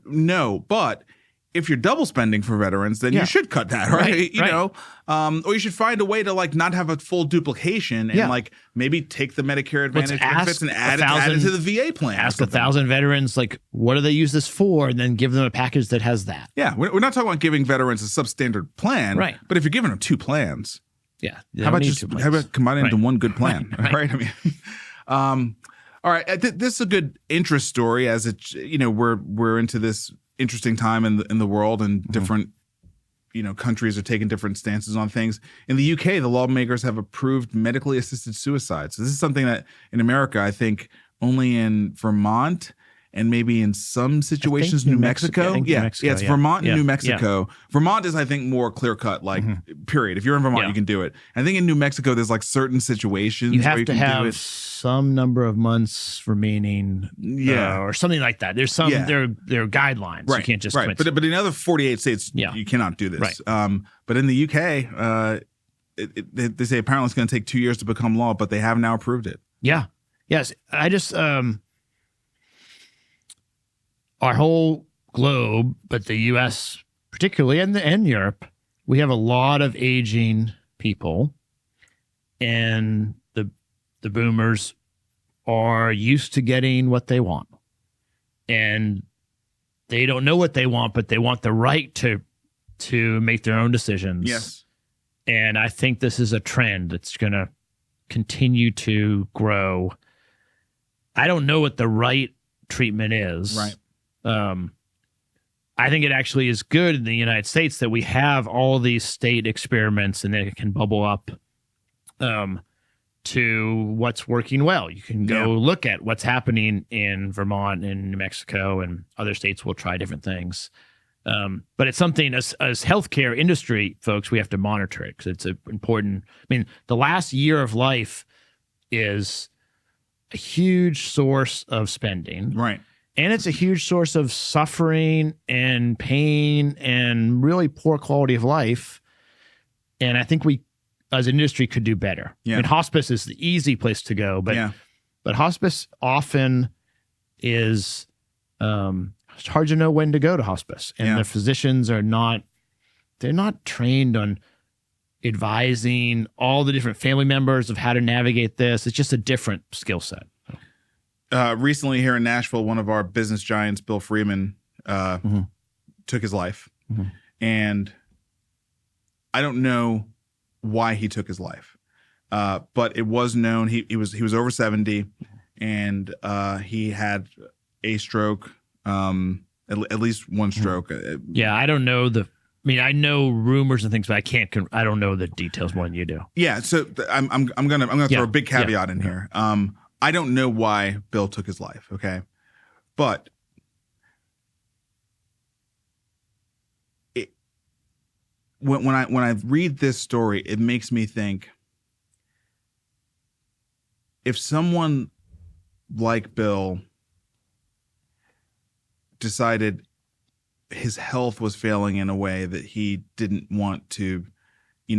No, but if you're double spending for veterans, then you should cut that, right? Or you should find a way to like not have a full duplication and like maybe take the Medicare Advantage benefits and add it to the VA plan. Ask 1,000 veterans, like, what do they use this for? And then give them a package that has that. Yeah, we're not talking about giving veterans a substandard plan, right? But if you're giving them two plans, how about combine it into one good plan, right? I mean, all right, this is a good interest story as we're into this interesting time in the world, and different countries are taking different stances on things. In the UK, the lawmakers have approved medically assisted suicide. So this is something that in America, I think only in Vermont and maybe in some situations New Mexico. It's Vermont and New Mexico. Yeah. Vermont is, I think, more clear cut, like period. If you're in Vermont, you can do it. I think in New Mexico, there's like certain situations you have where you to can have do it. Some number of months remaining, or something like that. There's some there are guidelines. Right. You can't just commit. But in other 48 states, you cannot do this. Right. But in the UK, they say apparently it's going to take 2 years to become law, but they have now approved it. Yeah. Yes. I just our whole globe, but the U.S. particularly, and Europe, we have a lot of aging people, and the boomers are used to getting what they want, and they don't know what they want, but they want the right to make their own decisions. Yes, and I think this is a trend that's going to continue to grow. I don't know what the right treatment is. Right. I think it actually is good in the United States that we have all these state experiments, and then it can bubble up to what's working well. You can go look at what's happening in Vermont and New Mexico, and other states will try different things. But it's something as healthcare industry folks, we have to monitor it because it's important. I mean, the last year of life is a huge source of spending. Right. And it's a huge source of suffering and pain and really poor quality of life. And I think we, as an industry, could do better. Yeah. I mean, hospice is the easy place to go, but hospice often is it's hard to know when to go to hospice. And the physicians are not trained on advising all the different family members of how to navigate this. It's just a different skill set. Recently here in Nashville, one of our business giants, Bill Freeman, took his life. And I don't know why he took his life. But it was known he was over 70 and he had a stroke, at least one stroke. Yeah, I don't know I know rumors and things, but I don't know the details more than you do. Yeah, so I'm gonna throw a big caveat in here. I don't know why Bill took his life, okay? But when I read this story, it makes me think, if someone like Bill decided his health was failing in a way that he didn't want to, he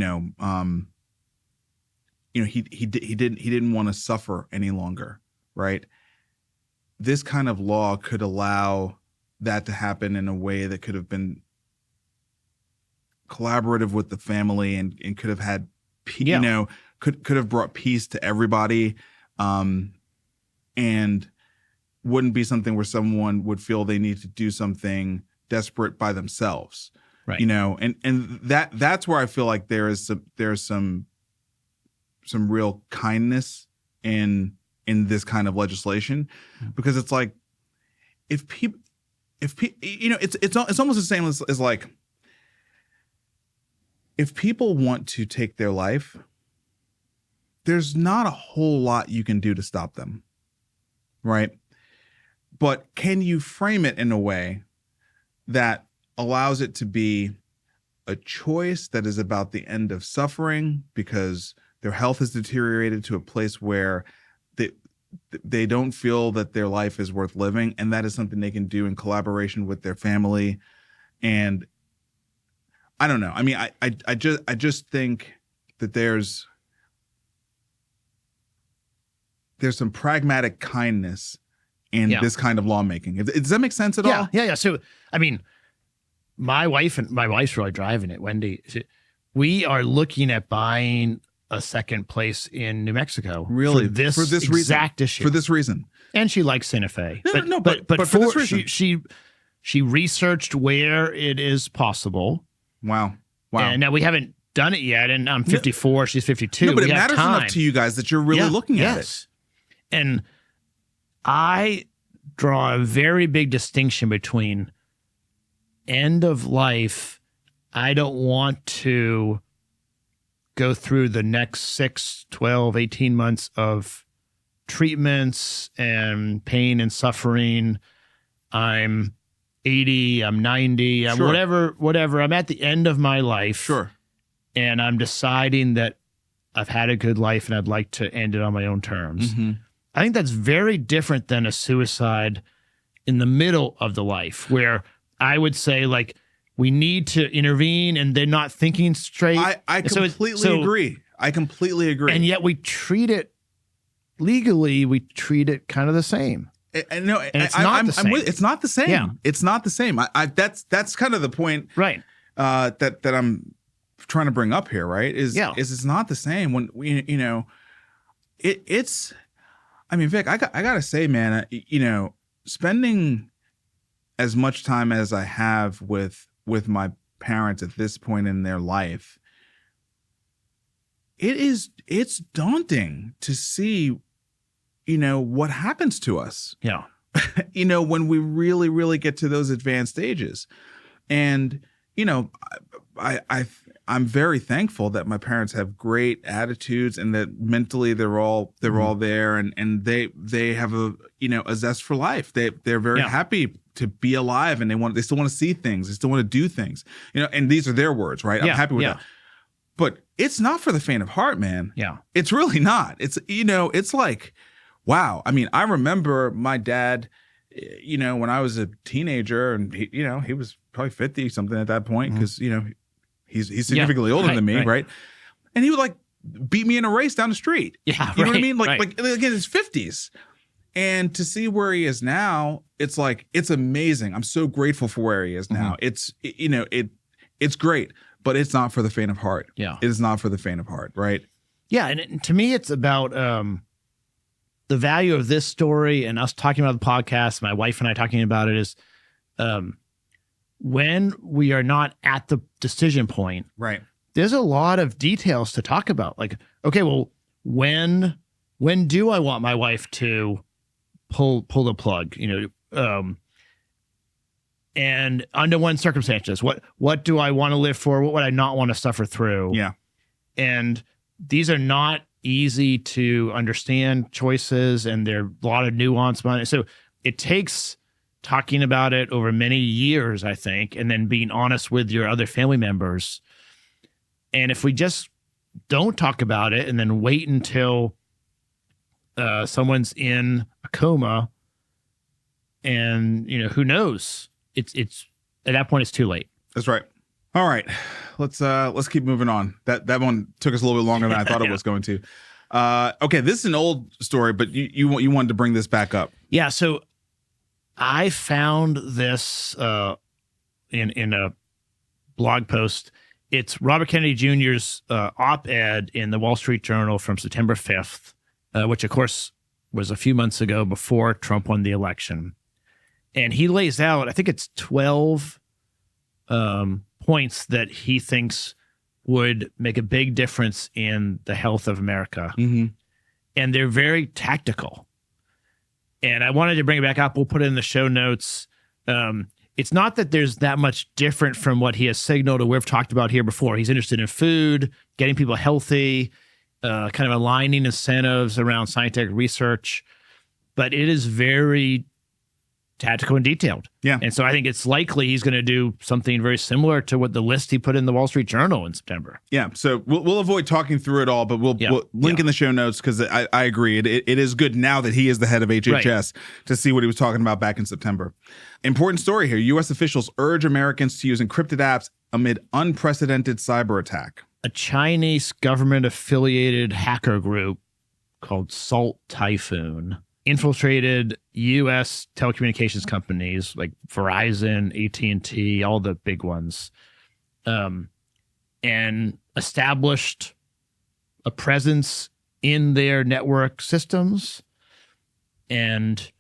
didn't want to suffer any longer, right? This kind of law could allow that to happen in a way that could have been collaborative with the family and could have had, could have brought peace to everybody, and wouldn't be something where someone would feel they need to do something desperate by themselves, right? And that's where I feel like there's some real kindness in this kind of legislation, because it's like if people it's almost the same as like, if people want to take their life, there's not a whole lot you can do to stop them, right? But can you frame it in a way that allows it to be a choice that is about the end of suffering because their health has deteriorated to a place where they don't feel that their life is worth living, and that is something they can do in collaboration with their family? And I don't know. I mean, I just think that there's some pragmatic kindness in this kind of lawmaking. Does that make sense at all? Yeah. So, I mean, my wife's really driving it, Wendy. We are looking at buying a second place in New Mexico. Really? For this reason. exact issue. For this reason. And she likes Santa Fe. But for this reason. She researched where it is possible. Wow. And now we haven't done it yet, and I'm 54, she's 52. No, but it matters enough to you guys that you're really looking at it. And I draw a very big distinction between end of life. I don't want to go through the next 6, 12, 18 months of treatments and pain and suffering. I'm 80, I'm 90, I'm whatever. I'm at the end of my life. Sure. And I'm deciding that I've had a good life and I'd like to end it on my own terms. Mm-hmm. I think that's very different than a suicide in the middle of the life, where I would say, like, we need to intervene and they're not thinking straight. I completely agree. I completely agree. And yet we treat it legally, we treat it kind of the same. And no, and it's not the same. It's not the same. Yeah. It's not the same. That's kind of the point, right? That I'm trying to bring up here, right? Is it's not the same when it's. I mean, Vic, I gotta say, man, spending as much time as I have with my parents at this point in their life, it's daunting to see, what happens to us. Yeah. When we really, really get to those advanced stages. And, I'm very thankful that my parents have great attitudes and that mentally they're all there and they have a zest for life. They're very happy to be alive and they still want to see things. They still want to do things, and these are their words, right? I'm happy with that. But it's not for the faint of heart, man. Yeah. It's really not. It's, it's like, wow. I mean, I remember my dad, when I was a teenager and he was probably 50 something at that point. 'Cause, He's significantly older than me, right? And he would like beat me in a race down the street. Yeah, you know what I mean? Like again, his 50s. And to see where he is now, it's like, it's amazing. I'm so grateful for where he is now. It's, you know, it's great, but it's not for the faint of heart. Yeah. It is not for the faint of heart, right? Yeah. And to me, it's about the value of this story and us talking about the podcast, my wife and I talking about it is when we are not at the decision point, right? There's a lot of details to talk about. Like, okay, well, when do I want my wife to pull the plug, you know, and under what circumstances, what do I want to live for? What would I not want to suffer through? Yeah. And these are not easy to understand choices, and there are a lot of nuance behind it. So it takes talking about it over many years, I think, and then being honest with your other family members. And if we just don't talk about it and then wait until someone's in a coma, and you know, who knows? It's at that point it's too late. That's right. All right, let's keep moving on. That one took us a little bit longer than I thought it was going to. Okay, this is an old story, but you wanted to bring this back up. Yeah. So I found this in a blog post. It's Robert Kennedy Jr.'s op-ed in the Wall Street Journal from September 5th. Which, of course, was a few months ago before Trump won the election. And he lays out, I think it's 12 points that he thinks would make a big difference in the health of America. And they're very tactical. And I wanted to bring it back up. We'll put it in the show notes. It's not that there's that much different from what he has signaled or we've talked about here before. He's interested in food, getting people healthy, kind of aligning incentives around scientific research, but it is very tactical and detailed. Yeah. And so I think it's likely he's going to do something very similar to what the list he put in the Wall Street Journal in September. Yeah. So we'll avoid talking through it all, but we'll link in the show notes because I agree. It is good now that he is the head of HHS to see what he was talking about back in September. Important story here. U.S. officials urge Americans to use encrypted apps amid unprecedented cyber attack. A Chinese government-affiliated hacker group called Salt Typhoon infiltrated U.S. telecommunications companies like Verizon, AT&T, all the big ones, and established a presence in their network systems. And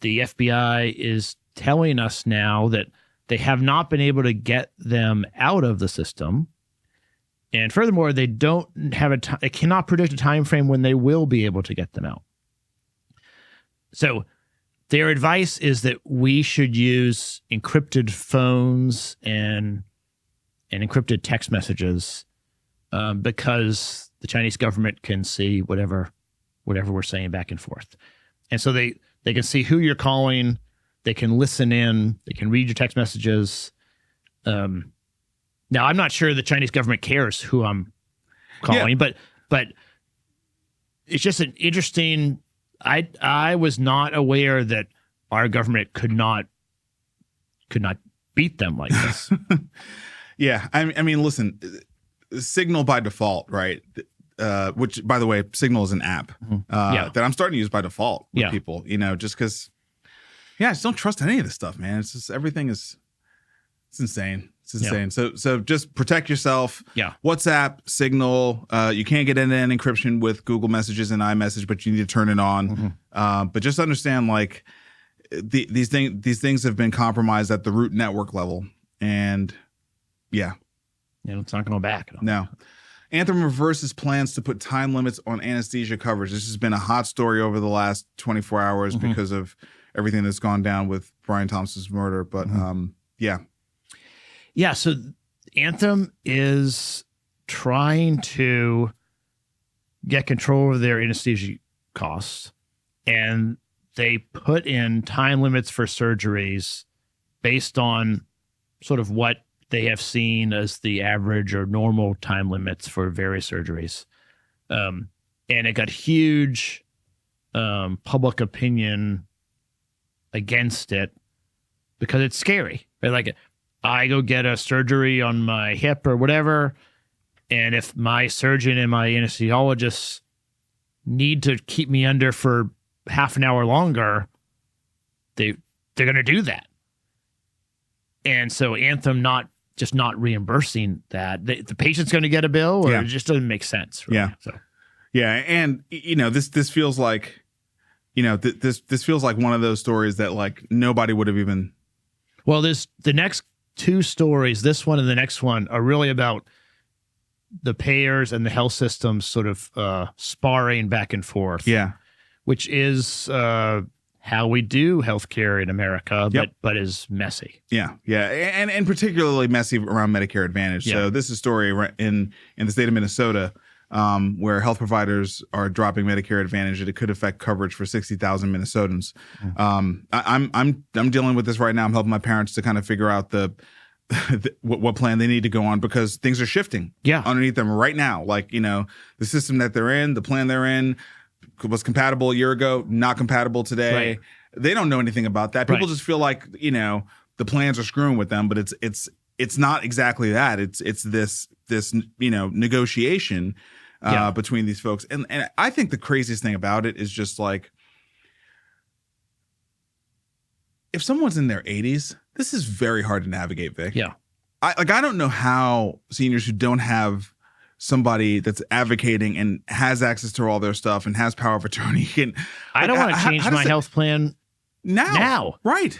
the FBI is telling us now that they have not been able to get them out of the system. And furthermore, they don't have they cannot predict a time frame when they will be able to get them out. So their advice is that we should use encrypted phones and encrypted text messages because the Chinese government can see whatever we're saying back and forth. And so they can see who you're calling, they can listen in, they can read your text messages. Now, I'm not sure the Chinese government cares who I'm calling, but it's just an interesting. I was not aware that our government could not beat them like this. Yeah, I mean, listen, Signal by default, right? Which, by the way, Signal is an app that I'm starting to use by default with people. You know, just because. Yeah, I just don't trust any of this stuff, man. It's just everything is. It's insane. It's insane. Yeah. So just protect yourself. Yeah. WhatsApp, Signal. You can't get end-to-end encryption with Google Messages and iMessage, but you need to turn it on. But just understand, like, these things have been compromised at the root network level, and it's not going back. No. Anthem reverses plans to put time limits on anesthesia coverage. This has been a hot story over the last 24 hours because of everything that's gone down with Brian Thompson's murder. But Yeah, so Anthem is trying to get control over their anesthesia costs, and they put in time limits for surgeries based on sort of what they have seen as the average or normal time limits for various surgeries. And it got huge public opinion against it because it's scary. Right? Like, I go get a surgery on my hip or whatever, and if my surgeon and my anesthesiologist need to keep me under for half an hour longer, they're going to do that. And so Anthem not reimbursing that, the patient's going to get a bill, or it just doesn't make sense. Really. Yeah. So. Yeah. And, this feels like, this feels like one of those stories that like nobody would have even. Well, the next two stories, this one and the next one, are really about the payers and the health systems sort of sparring back and forth. Yeah. Which is how we do healthcare in America, but is messy. Yeah. Yeah. And particularly messy around Medicare Advantage. Yeah. So this is a story in the state of Minnesota where health providers are dropping Medicare Advantage, and it could affect coverage for 60,000 Minnesotans. I'm dealing with this right now. I'm helping my parents to kind of figure out what plan they need to go on, because things are shifting underneath them right now. Like, the system that they're in, the plan they're in was compatible a year ago, not compatible today. Right. They don't know anything about that. People just feel like, the plans are screwing with them, but it's not exactly that. It's this negotiation between these folks. And I think the craziest thing about it is just like, if someone's in their 80s, this is very hard to navigate, Vic. Yeah. I don't know how seniors who don't have somebody that's advocating and has access to all their stuff and has power of attorney can. I don't want to change my health plan now. Right.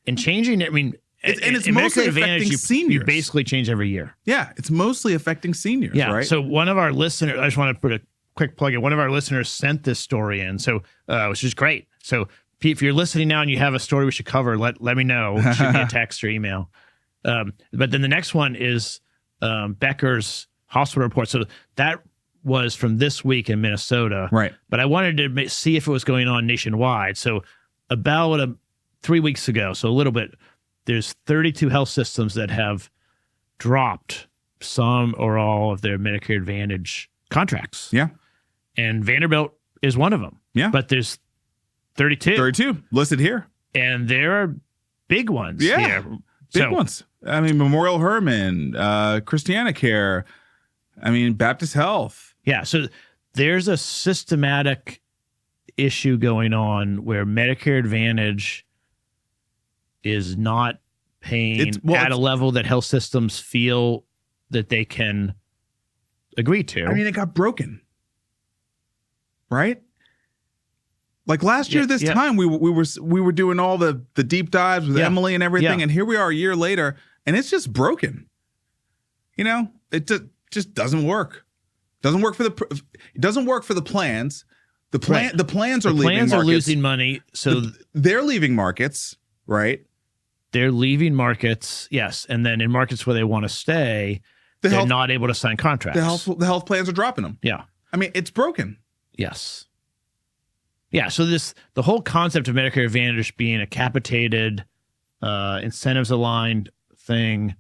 And changing it, I mean, it's mostly affecting seniors. You basically change every year. Yeah, it's mostly affecting seniors, right? So one of our listeners, I just want to put a quick plug in. One of our listeners sent this story in, so which is great. So if you're listening now and you have a story we should cover, let me know. Shoot me a text or email. But then the next one is Becker's hospital report. So that was from this week in Minnesota. Right. But I wanted to see if it was going on nationwide. So about 3 weeks ago, so a little bit, there's 32 health systems that have dropped some or all of their Medicare Advantage contracts. Yeah. And Vanderbilt is one of them. Yeah. But there's 32 listed here. And there are big ones here. Big ones. I mean, Memorial Hermann, ChristianaCare, Baptist Health. Yeah. So there's a systematic issue going on where Medicare Advantage is not paying at a level that health systems feel that they can agree to. It got broken. Right? Like last year, this time we were doing all the deep dives with Emily and everything, and here we are a year later, and it's just broken. It just doesn't work. Doesn't work for the plans. The plans are leaving markets. Are losing money, so they're leaving markets, right? They're leaving markets, yes, and then in markets where they want to stay, they're not able to sign contracts. The health plans are dropping them. Yeah, it's broken. Yes. Yeah, so the whole concept of Medicare Advantage being a capitated, incentives-aligned thing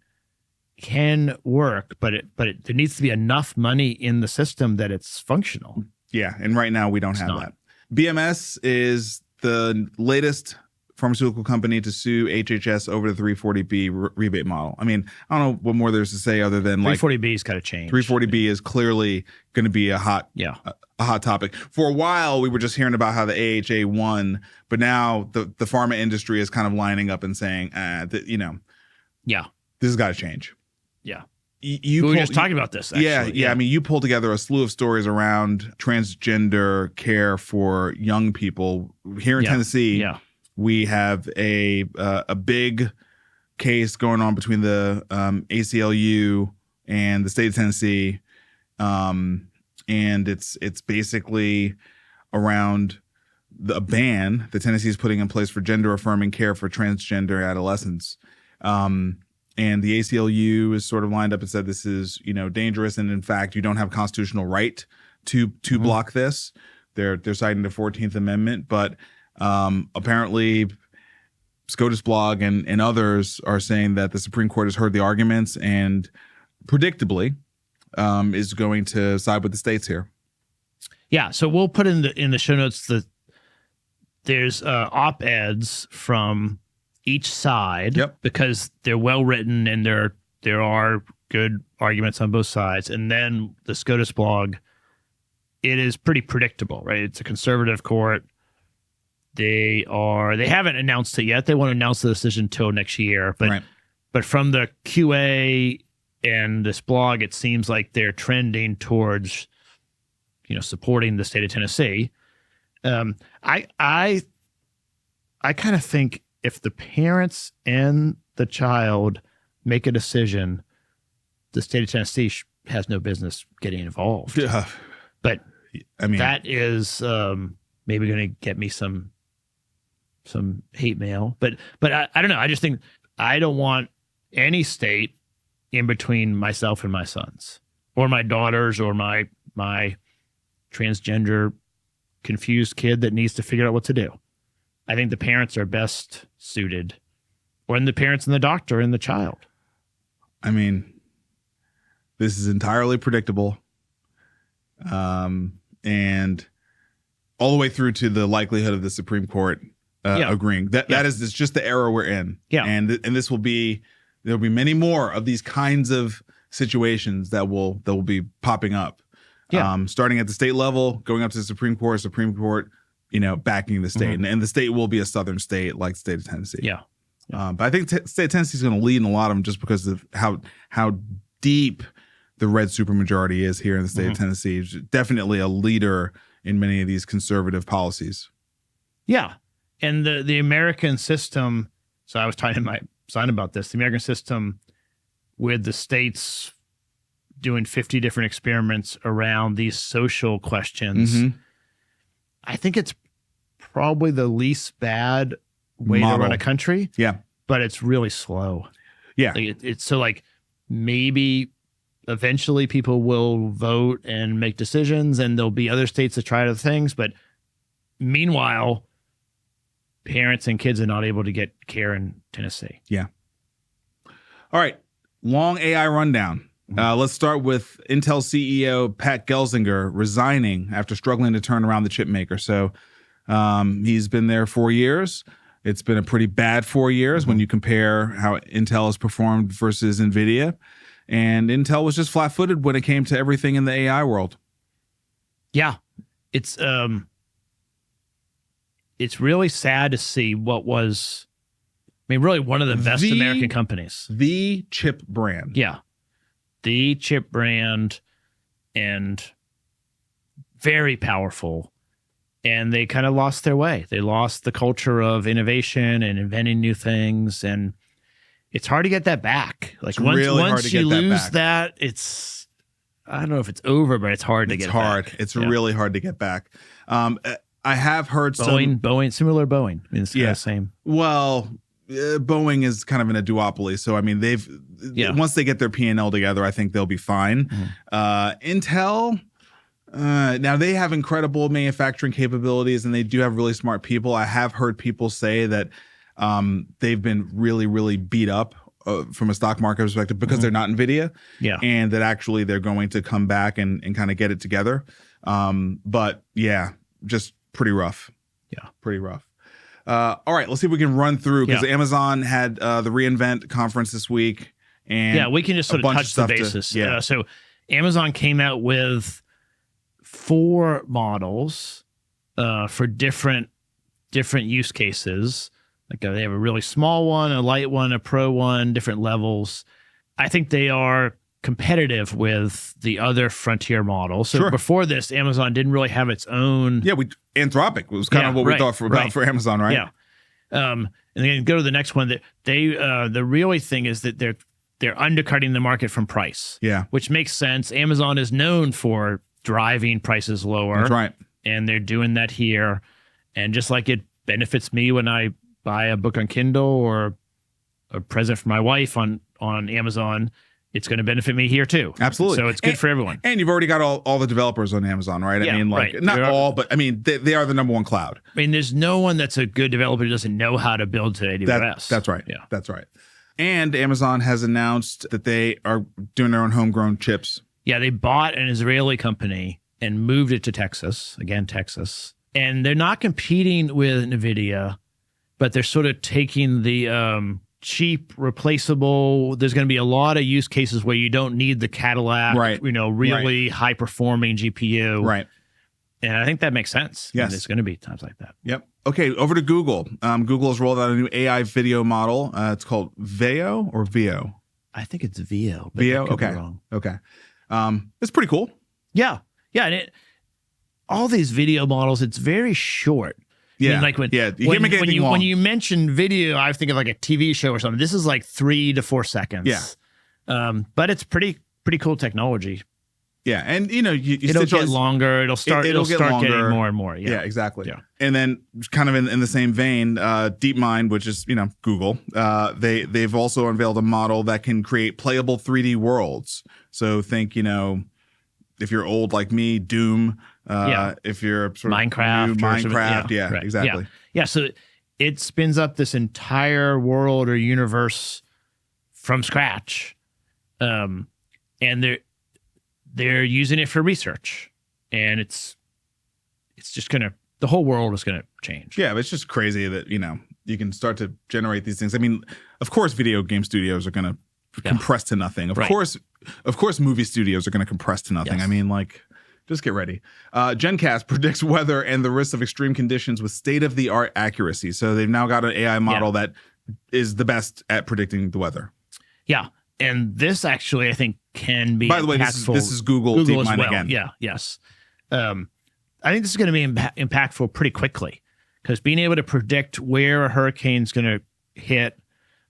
can work, but there needs to be enough money in the system that it's functional. Yeah, and right now we don't have that. BMS is the latest pharmaceutical company to sue HHS over the 340B rebate model. I don't know what more there's to say other than 340B's got to change. 340B is clearly going to be a hot topic. For a while, we were just hearing about how the AHA won, but now the pharma industry is kind of lining up and saying, this has got to change. Yeah. We were just talking about this, actually. Yeah. You pulled together a slew of stories around transgender care for young people. Here in Tennessee, we have a big case going on between the ACLU and the state of Tennessee. And it's basically around a ban that Tennessee is putting in place for gender-affirming care for transgender adolescents. And the ACLU is sort of lined up and said this is, dangerous, and in fact, you don't have constitutional right to block this. They're citing the 14th Amendment, but apparently SCOTUS Blog and others are saying that the Supreme Court has heard the arguments and predictably is going to side with the states here. Yeah, so we'll put in the show notes there's op-eds from each side Yep. because they're well written and there are good arguments on both sides. And then the SCOTUS blog, it is pretty predictable, right? It's a conservative court. They haven't announced it yet. They won't announce the decision till next year. But Right. but from the QA and this blog, it seems like they're trending towards, supporting the state of Tennessee. I kind of think if the parents and the child make a decision, the state of Tennessee has no business getting involved. Yeah. But I mean, that is maybe going to get me some hate mail. But I don't know. I just think I don't want any state in between myself and my sons or my daughters or my transgender confused kid that needs to figure out what to do. I think the parents are best suited, or the parents and the doctor and the child. I mean, this is entirely predictable. And all the way through to the likelihood of the Supreme Court agreeing. That is just the era we're in. Yeah. And this will be, there'll be many more of these kinds of situations that will be popping up. Yeah. Starting at the state level, going up to the Supreme Court, backing the state. And the state will be a southern state like the state of Tennessee. Yeah. But I think the state of Tennessee is going to lead in a lot of them just because of how deep the red supermajority is here in the state of Tennessee. It's definitely a leader in many of these conservative policies. Yeah. And the American system, so I was talking to my son about this, the American system with the states doing 50 different experiments around these social questions, I think it's probably the least bad way to run a country. Yeah. But it's really slow. Yeah. It's so maybe eventually people will vote and make decisions and there'll be other states that try other things. But meanwhile, parents and kids are not able to get care in Tennessee. Yeah. All right. Long AI rundown. Let's start with Intel CEO Pat Gelsinger resigning after struggling to turn around the chip maker. So he's been there 4 years. It's been a pretty bad 4 years when you compare how Intel has performed versus NVIDIA. And Intel was just flat-footed when it came to everything in the AI world. Yeah. It's really sad to see what was, really one of the best American companies. The chip brand. Yeah. The chip brand and very powerful. And they kind of lost their way. They lost the culture of innovation and inventing new things. And it's hard to get that back. Once you lose that, it's, I don't know if it's over, but it's hard to get it back. It's really hard to get back. I have heard Boeing, similar Boeing. It's kind of the same. Well, Boeing is kind of in a duopoly. So, once they get their P&L together, I think they'll be fine. Intel, now they have incredible manufacturing capabilities and they do have really smart people. I have heard people say that they've been really, really beat up from a stock market perspective because they're not NVIDIA. Yeah. And that actually they're going to come back and kind of get it together. But yeah, just pretty rough. Yeah. Pretty rough. All right, let's see if we can run through because Amazon had the reInvent conference this week. And we can just sort of touch the basis. So Amazon came out with 4 models for different use cases. They have a really small one, a light one, a pro one, different levels. I think they are competitive with the other frontier models. So before this, Amazon didn't really have its own. Yeah, Anthropic was kind of what we thought for Amazon, right? Yeah. And then go to the next one. The really thing is that they're undercutting the market from price. Yeah. Which makes sense. Amazon is known for driving prices lower. That's right. And they're doing that here. And just like it benefits me when I buy a book on Kindle or a present for my wife on Amazon, it's going to benefit me here too. Absolutely. So it's good for everyone. And you've already got all the developers on Amazon, right? Yeah, not all, but they are the number one cloud. There's no one that's a good developer who doesn't know how to build to AWS. That's right. Yeah. That's right. And Amazon has announced that they are doing their own homegrown chips. Yeah, they bought an Israeli company and moved it to Texas. And they're not competing with NVIDIA. but they're sort of taking the cheap, replaceable. There's going to be a lot of use cases where you don't need the Cadillac, Right. really high performing GPU. Right. And I think that makes sense. Yes. And there's going to be times like that. Yep. Okay, over to Google. Google has rolled out a new AI video model. It's called Veo or Veo? I think it's Veo. But Veo? I could be Okay. wrong. Okay. It's pretty cool. Yeah. Yeah. And all these video models, it's very short. Yeah. I mean, like You can't make anything long. when you mention video, I think of like a TV show or something. This is like 3 to 4 seconds. Yeah. But it's pretty cool technology. Yeah, and you It'll stitch all get these- longer. It'll start get getting longer. more and more. Yeah, exactly. Yeah. And then kind of in the same vein, DeepMind, which is, Google, they've also unveiled a model that can create playable 3D worlds. So think, if you're old like me, Doom, if you're sort of Minecraft, new, Minecraft, yeah, right. exactly. Yeah, so it spins up this entire world or universe from scratch. And they're using it for research, and it's just the whole world is gonna change. Yeah, but it's just crazy that, you can start to generate these things. I mean, of course, video game studios are going to compress to nothing. Of course, movie studios are going to compress to nothing. Yes. I mean, just get ready. GenCast predicts weather and the risks of extreme conditions with state-of-the-art accuracy. So they've now got an AI model that is the best at predicting the weather. Yeah, and this actually, I think, can be. By the way, this is Google as DeepMind well. again. Yeah, yes. I think this is going to be impactful pretty quickly, because being able to predict where a hurricane's going to hit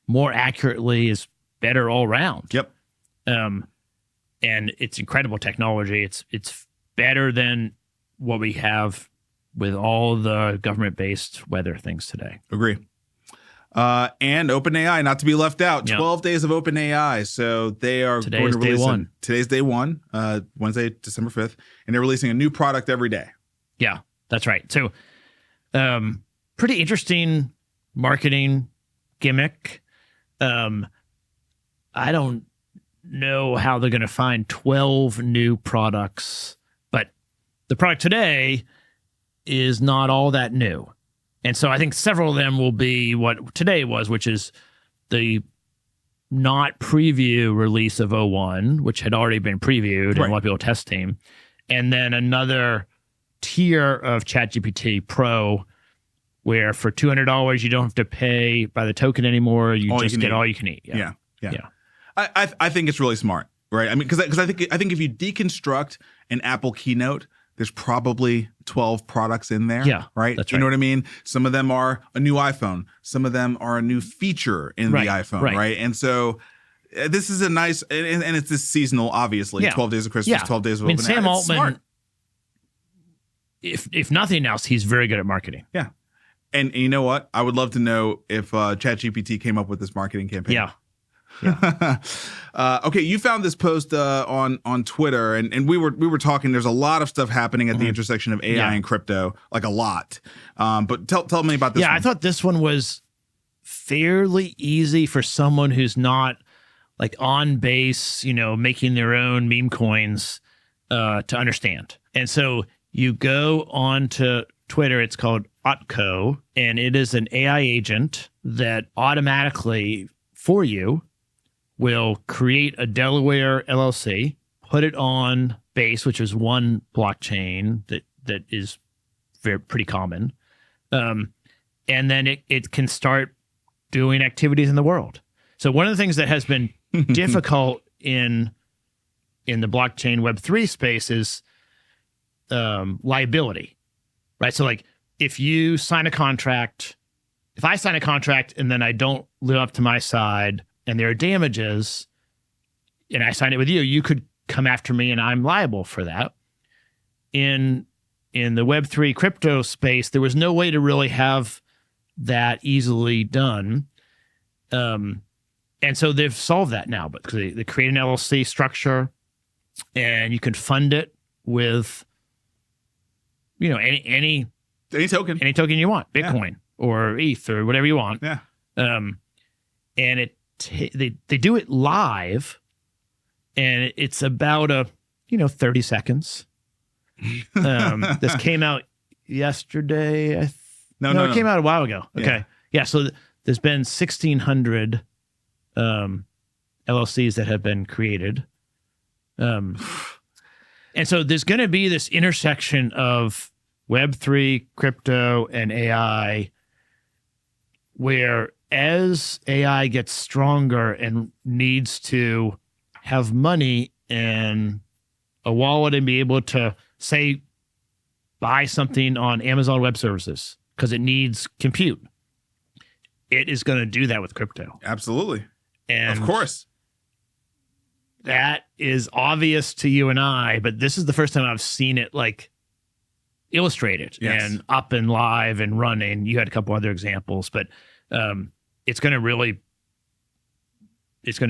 more accurately is better all around. Yep. And it's incredible technology. It's better than what we have with all the government-based weather things today. Agree. And OpenAI, not to be left out. Yep. 12 days of OpenAI. So they are going to release today's day one, Wednesday, December 5th, and they're releasing a new product every day. Yeah, that's right. So pretty interesting marketing gimmick. I don't know how they're going to find 12 new products, but the product today is not all that new. And so I think several of them will be what today was, which is the not preview release of 01, which had already been previewed and a lot of people testing. And then another tier of ChatGPT Pro, where for $200 you don't have to pay by the token anymore. You just get all you can eat. Yeah. I think it's really smart, right? I mean, because I think if you deconstruct an Apple keynote, there's probably 12 products in there. Yeah, right. That's you know what I mean? Some of them are a new iPhone. Some of them are a new feature in the iPhone, right? And so this is a nice, and it's this seasonal, obviously. 12 days of Christmas, 12 days of OpenAI. Sam Altman, if nothing else, he's very good at marketing. Yeah. And you know what? I would love to know if ChatGPT came up with this marketing campaign. Yeah. Okay, you found this post on Twitter, and we were talking. There's a lot of stuff happening at the intersection of AI and crypto, like a lot. But tell me about this. Yeah, one. I thought this one was fairly easy for someone who's not like on base, making their own meme coins to understand. And so you go on to Twitter. It's called Otco, and it is an AI agent that automatically for you will create a Delaware LLC, put it on Base, which is one blockchain that is pretty common, and then it can start doing activities in the world. So one of the things that has been difficult in the blockchain Web3 space is liability, right? So like if I sign a contract and then I don't live up to my side, and there are damages, and I signed it with you, you could come after me and I'm liable for that. In the Web3 crypto space, there was no way to really have that easily done. And so they've solved that now, but they create an LLC structure, and you can fund it with, any token you want, Bitcoin or ETH or whatever you want. Yeah. And they do it live, and it's about 30 seconds. This came out yesterday. No, it came out a while ago. Okay. Yeah, so there's been 1,600 LLCs that have been created. And so there's going to be this intersection of Web3, crypto, and AI, where as AI gets stronger and needs to have money in a wallet and be able to, say, buy something on Amazon Web Services because it needs compute, it is going to do that with crypto. Absolutely. And of course. That is obvious to you and I, but this is the first time I've seen it like illustrated and up and live and running. You had a couple other examples, but it's going to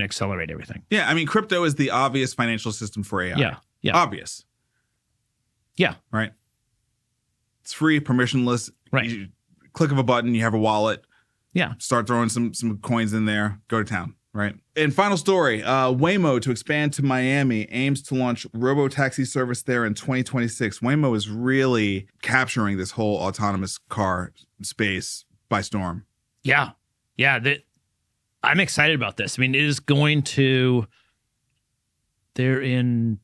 accelerate everything. Yeah. I mean, crypto is the obvious financial system for AI. Yeah. Yeah. Obvious. Yeah. Right. It's free, permissionless. Right. You click of a button, you have a wallet. Yeah. Start throwing some coins in there. Go to town. Right. And final story, Waymo to expand to Miami aims to launch robo-taxi service there in 2026. Waymo is really capturing this whole autonomous car space by storm. Yeah. Yeah. I'm excited about this. I mean, it is going to, they're in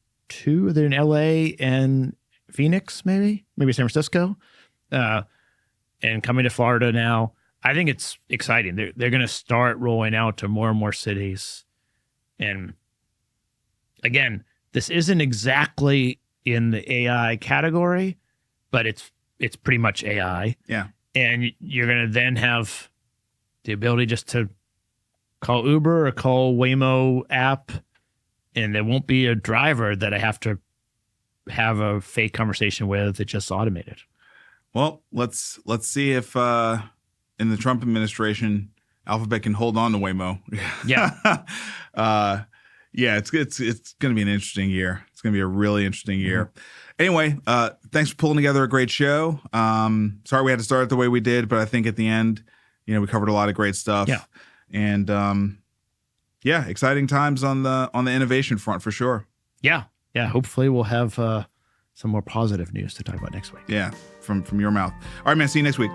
LA and Phoenix, maybe San Francisco, and coming to Florida now. I think it's exciting. They're going to start rolling out to more and more cities. And again, this isn't exactly in the AI category, but it's pretty much AI. Yeah. And you're going to then have the ability just to call Uber or call Waymo app, and there won't be a driver that I have to have a fake conversation with. It's just automated. Well, let's see if in the Trump administration, Alphabet can hold on to Waymo. Yeah. Yeah, it's going to be an interesting year. It's going to be a really interesting year. Mm-hmm. Anyway, thanks for pulling together a great show. Sorry we had to start it the way we did, but I think at the end, we covered a lot of great stuff. Yeah. And exciting times on the innovation front for sure. Yeah. Yeah. Hopefully we'll have some more positive news to talk about next week. Yeah, from your mouth. All right, man. See you next week.